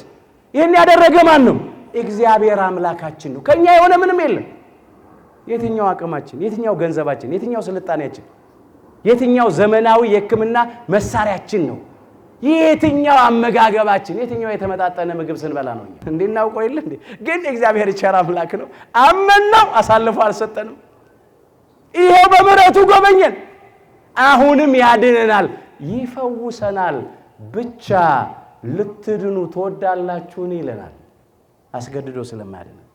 ይሄን ያደረገ ማን ነው? እግዚአብሔር አምላካችን ነው። ከኛ የሆነ ምንም የለም። የትኛው አቅማችን፣ የትኛው ገንዘባችን፣ የትኛው ስልጣኔያችን፣ የትኛው ዘመናዊ የሕክምና መሳሪያችን ነው? የትኛው አመጋገባችን፣ የትኛው የተመጣጠነ ምግብ ስንበላ ነው? እንዴናውቀው የለ እንዴ? ግን እግዚአብሔር ቸር አምላክ ነው። አመንነው፣ አሳልፎ አልሰጠንም። ይሄው በምሕረቱ ጎበኘን። አሁንም ያድነናል፣ ይፈውሰናል። ብቻ ልትድኑ ትወዳላችሁን ይለናል። አስገድዶ ስለማያድነን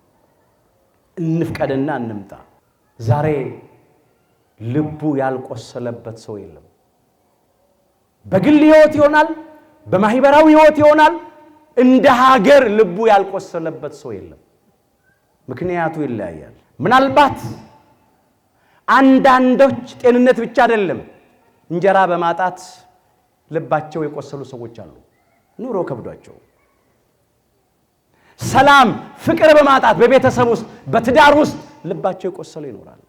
እንፍቀድና እንምጣ። ዛሬ ልቡ ያልቆሰለበት ሰው የለም። በግል ሕይወት ይሆናል፣ በማህበራዊ ሕይወት ይሆናል፣ እንደ ሀገር ልቡ ያልቆሰለበት ሰው የለም። ምክንያቱ ይለያያል። ምናልባት አንዳንዶች ጤንነት ብቻ አይደለም እንጀራ በማጣት ልባቸው የቆሰሉ ሰዎች አሉ። ኑሮ ከብዷቸው ሰላም ፍቅር በማጣት በቤተሰብ ውስጥ በትዳር ውስጥ ልባቸው የቆሰሉ ይኖራል።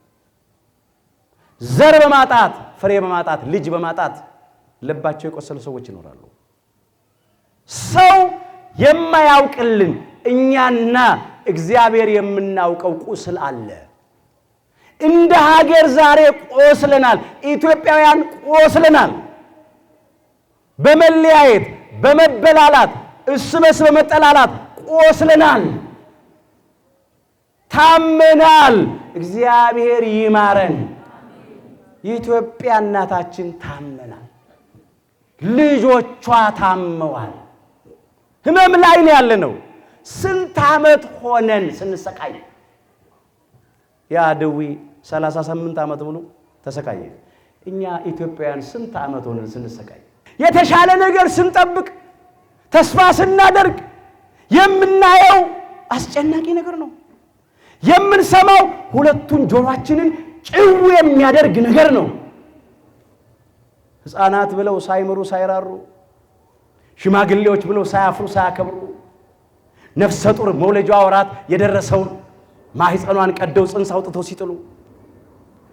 ዘር በማጣት ፍሬ በማጣት ልጅ በማጣት ልባቸው የቆሰሉ ሰዎች ይኖራሉ። ሰው የማያውቅልን እኛና እግዚአብሔር የምናውቀው ቁስል አለ። እንደ ሀገር ዛሬ ቆስለናል። ኢትዮጵያውያን ቆስለናል። በመለያየት በመበላላት እርስ በርስ በመጠላላት ቆስለናል፣ ታመናል። እግዚአብሔር ይማረን። የኢትዮጵያ እናታችን ታመናል፣ ልጆቿ ታመዋል። ህመም ላይ ነው ያለነው። ስንት ዓመት ሆነን ስንሰቃይ። ያ ደዌ 38 ዓመት ሙሉ ተሰቃየ። እኛ ኢትዮጵያውያን ስንት ዓመት ሆነን ስንሰቃይ፣ የተሻለ ነገር ስንጠብቅ፣ ተስፋ ስናደርግ የምናየው አስጨናቂ ነገር ነው። የምንሰማው ሁለቱን ጆሮአችንን ጭው የሚያደርግ ነገር ነው። ሕፃናት ብለው ሳይምሩ ሳይራሩ፣ ሽማግሌዎች ብለው ሳያፍሩ ሳያከብሩ፣ ነፍሰ ጡር መውለጃዋ ወራት የደረሰውን ማህፀኗን ቀደው ጽንስ አውጥተው ሲጥሉ፣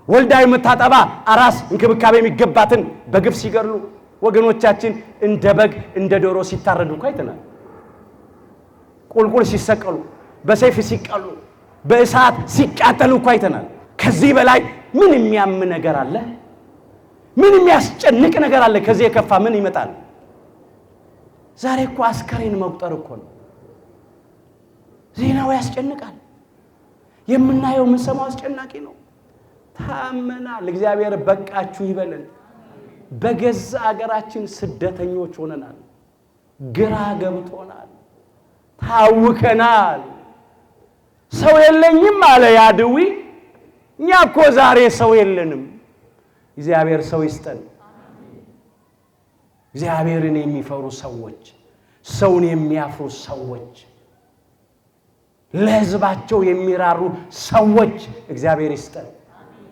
ወልዳ የምታጠባ አራስ እንክብካቤ የሚገባትን በግፍ ሲገድሉ፣ ወገኖቻችን እንደ በግ እንደ ዶሮ ሲታረዱ እኮ አይተናል። ቁልቁል ሲሰቀሉ፣ በሰይፍ ሲቀሉ፣ በእሳት ሲቃጠሉ እኮ አይተናል። ከዚህ በላይ ምን የሚያም ነገር አለ? ምን የሚያስጨንቅ ነገር አለ? ከዚህ የከፋ ምን ይመጣል? ዛሬ እኮ አስከሬን መቁጠር እኮ ነው። ዜናው ያስጨንቃል። የምናየው የምንሰማው አስጨናቂ ነው። ታመናል። እግዚአብሔር በቃችሁ ይበለን። በገዛ አገራችን ስደተኞች ሆነናል። ግራ ገብቶናል። ታውከናል። ሰው የለኝም አለ ያ ድዊ። እኛ እኮ ዛሬ ሰው የለንም። እግዚአብሔር ሰው ይስጠን። እግዚአብሔርን የሚፈሩ ሰዎች፣ ሰውን የሚያፍሩ ሰዎች፣ ለሕዝባቸው የሚራሩ ሰዎች እግዚአብሔር ይስጠን።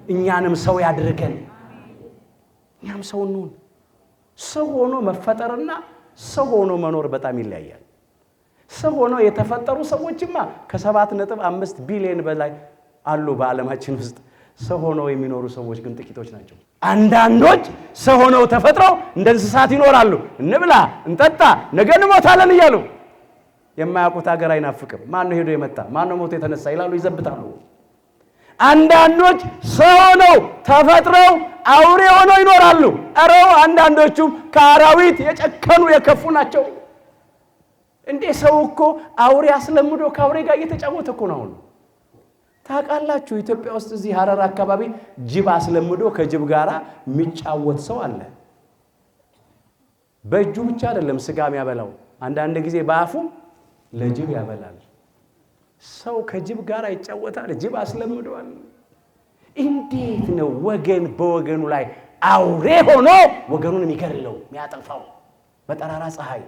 እኛንም ሰው ያድርገን። እኛም ሰው እንሁን። ሰው ሆኖ መፈጠርና ሰው ሆኖ መኖር በጣም ይለያያል። ሰው ሆኖ የተፈጠሩ ሰዎችማ ከ7.5 ቢሊዮን በላይ አሉ በዓለማችን ውስጥ። ሰው ሆነው የሚኖሩ ሰዎች ግን ጥቂቶች ናቸው። አንዳንዶች ሰው ሆነው ተፈጥረው እንደ እንስሳት ይኖራሉ። እንብላ፣ እንጠጣ፣ ነገ እንሞታለን እያሉ የማያውቁት ሀገር አይናፍቅም። ማን ነው ሄዶ የመጣ ማን ነው ሞቶ የተነሳ ይላሉ፣ ይዘብታሉ። አንዳንዶች ሰው ሆነው ተፈጥረው አውሬ ሆነው ይኖራሉ። ኧረ አንዳንዶቹም ከአራዊት የጨከኑ የከፉ ናቸው። እንዴ ሰው እኮ አውሬ አስለምዶ ከአውሬ ጋር እየተጫወተ እኮ ነው። ታውቃላችሁ ኢትዮጵያ ውስጥ እዚህ ሐረር አካባቢ ጅብ አስለምዶ ከጅብ ጋራ የሚጫወት ሰው አለ። በእጁ ብቻ አይደለም ስጋ የሚያበላው፣ አንዳንድ ጊዜ በአፉ ለጅብ ያበላል። ሰው ከጅብ ጋር ይጫወታል፣ ጅብ አስለምዷል። እንዴት ነው ወገን በወገኑ ላይ አውሬ ሆኖ ወገኑን የሚገድለው የሚያጠፋው? በጠራራ ፀሐይ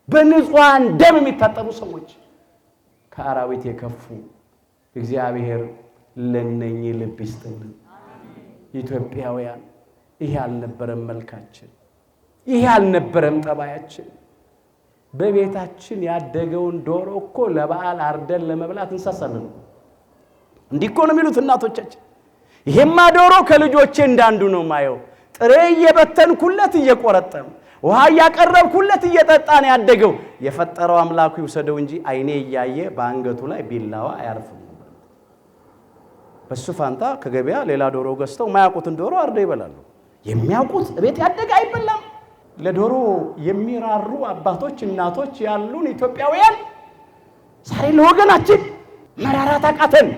በንጹሃን ደም የሚታጠቡ ሰዎች ከአራዊት የከፉ። እግዚአብሔር ለነኚህ ልብ ይስጥልን። ኢትዮጵያውያን ይሄ አልነበረም መልካችን፣ ይሄ አልነበረም ጠባያችን። በቤታችን ያደገውን ዶሮ እኮ ለበዓል አርደን ለመብላት እንሳሳለን። እንዲህ እኮ ነው የሚሉት እናቶቻችን። ይሄማ ዶሮ ከልጆቼ እንዳንዱ ነው ማየው። ጥሬ እየበተንኩለት እየቆረጠም ውሃ እያቀረብኩለት እየጠጣን ያደገው የፈጠረው አምላኩ ይውሰደው እንጂ አይኔ እያየ በአንገቱ ላይ ቢላዋ አያርፍም። በሱ ፋንታ ከገበያ ሌላ ዶሮ ገዝተው ማያውቁትን ዶሮ አርደው ይበላሉ። የሚያውቁት ቤት ያደገ አይበላም። ለዶሮ የሚራሩ አባቶች እናቶች ያሉን ኢትዮጵያውያን ዛሬ ለወገናችን መራራት አቃተን።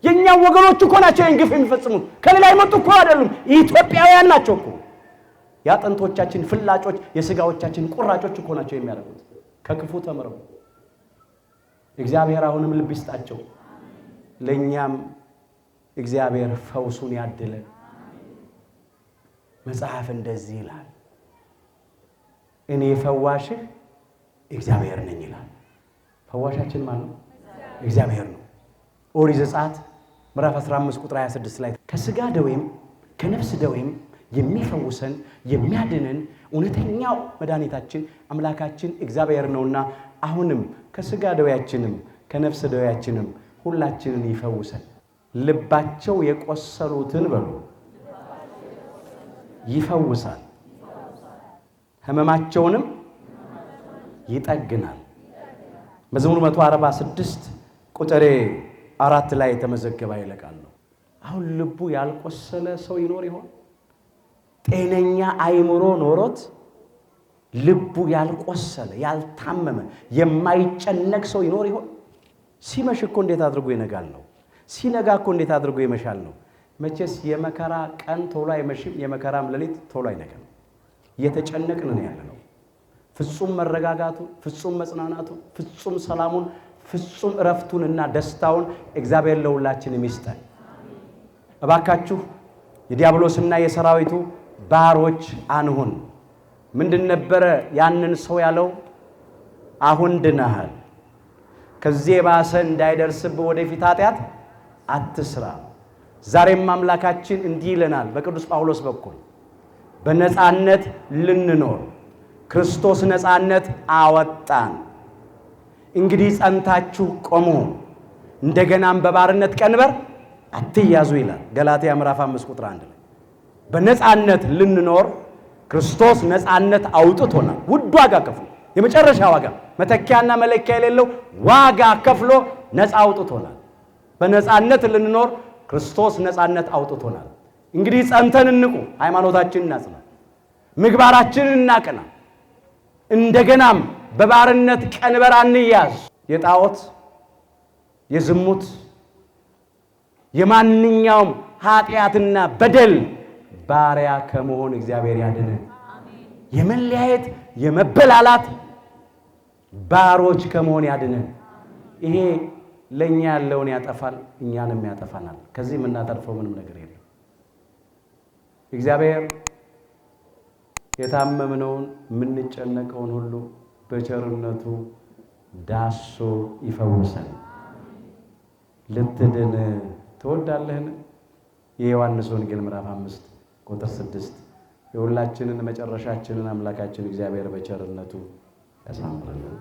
የኛ ወገኖች እኮ ናቸው እንግፍ የሚፈጽሙት፣ ከሌላ የመጡ እኮ አይደሉም፣ ኢትዮጵያውያን ናቸው እኮ። ያጥንቶቻችን ፍላጮች የስጋዎቻችን ቁራጮች እኮ ናቸው የሚያደርጉት ከክፉ ተምረው። እግዚአብሔር አሁንም ልብ ይስጣቸው፣ ለኛም እግዚአብሔር ፈውሱን ያድለን። መጽሐፍ እንደዚህ ይላል፣ እኔ ፈዋሽህ እግዚአብሔር ነኝ ይላል። ፈዋሻችን ማን ነው? እግዚአብሔር ነው። ኦሪት ዘጸአት ምዕራፍ 15 ቁጥር 26 ላይ ከስጋ ደዌም ከነፍስ ደዌም የሚፈውሰን የሚያድነን እውነተኛው መድኃኒታችን አምላካችን እግዚአብሔር ነውና አሁንም ከስጋ ደዌያችንም ከነፍስ ደዌያችንም ሁላችንን ይፈውሰን። ልባቸው የቆሰሉትን በሉ ይፈውሳል፣ ህመማቸውንም ይጠግናል። መዝሙር 146 ቁጥር 4 ላይ የተመዘገበ ይለቃል ነው። አሁን ልቡ ያልቆሰለ ሰው ይኖር ይሆን? ጤነኛ አይምሮ ኖሮት ልቡ ያልቆሰለ ያልታመመ የማይጨነቅ ሰው ይኖር ይሆን? ሲመሽ እኮ እንዴት አድርጎ ይነጋል ነው። ሲነጋ እኮ እንዴት አድርጎ ይመሻል ነው። መቼስ የመከራ ቀን ቶሎ አይመሽም፣ የመከራም ሌሊት ቶሎ አይነጋም። እየተጨነቅን ነው ያለነው። ፍጹም መረጋጋቱ፣ ፍጹም መጽናናቱ፣ ፍጹም ሰላሙን፣ ፍጹም እረፍቱንና ደስታውን እግዚአብሔር ለሁላችንም ይስጠን። እባካችሁ የዲያብሎስና የሰራዊቱ ባሮች አንሁን። ምንድን ነበረ ያንን ሰው ያለው? አሁን ድነሃል፣ ከዚህ የባሰ እንዳይደርስብህ ወደፊት ኃጢአት አትስራ። ዛሬም አምላካችን እንዲህ ይለናል በቅዱስ ጳውሎስ በኩል በነጻነት ልንኖር ክርስቶስ ነጻነት አወጣን። እንግዲህ ጸንታችሁ ቆሙ፣ እንደገናም በባርነት ቀንበር አትያዙ ይላል ገላትያ ምዕራፍ 5 ቁጥር 1 ላይ። በነጻነት ልንኖር ክርስቶስ ነጻነት አውጥቶናል። ውድ ዋጋ ከፍሎ፣ የመጨረሻ ዋጋ፣ መተኪያና መለኪያ የሌለው ዋጋ ከፍሎ ነጻ አውጥቶናል። በነጻነት ልንኖር ክርስቶስ ነጻነት አውጥቶናል። እንግዲህ ጸንተን እንቁ፣ ሃይማኖታችንን እናጽና፣ ምግባራችንን እናቅና፣ እንደገናም በባርነት ቀንበር አንያዝ። የጣዖት የዝሙት የማንኛውም ኃጢአትና በደል ባሪያ ከመሆን እግዚአብሔር ያድነን። የመለያየት የመበላላት ባሮች ከመሆን ያድነን። ይሄ ለኛ ያለውን ያጠፋል፣ እኛንም ያጠፋናል። ከዚህ የምናተርፈው ምንም ነገር የለም። እግዚአብሔር የታመምነውን የምንጨነቀውን ሁሉ በቸርነቱ ዳሶ ይፈውሰን። ልትድን ትወዳለህን? የዮሐንስ ወንጌል ምዕራፍ 5 ቁጥር 6 የሁላችንን መጨረሻችንን አምላካችን እግዚአብሔር በቸርነቱ ያሳምርልን።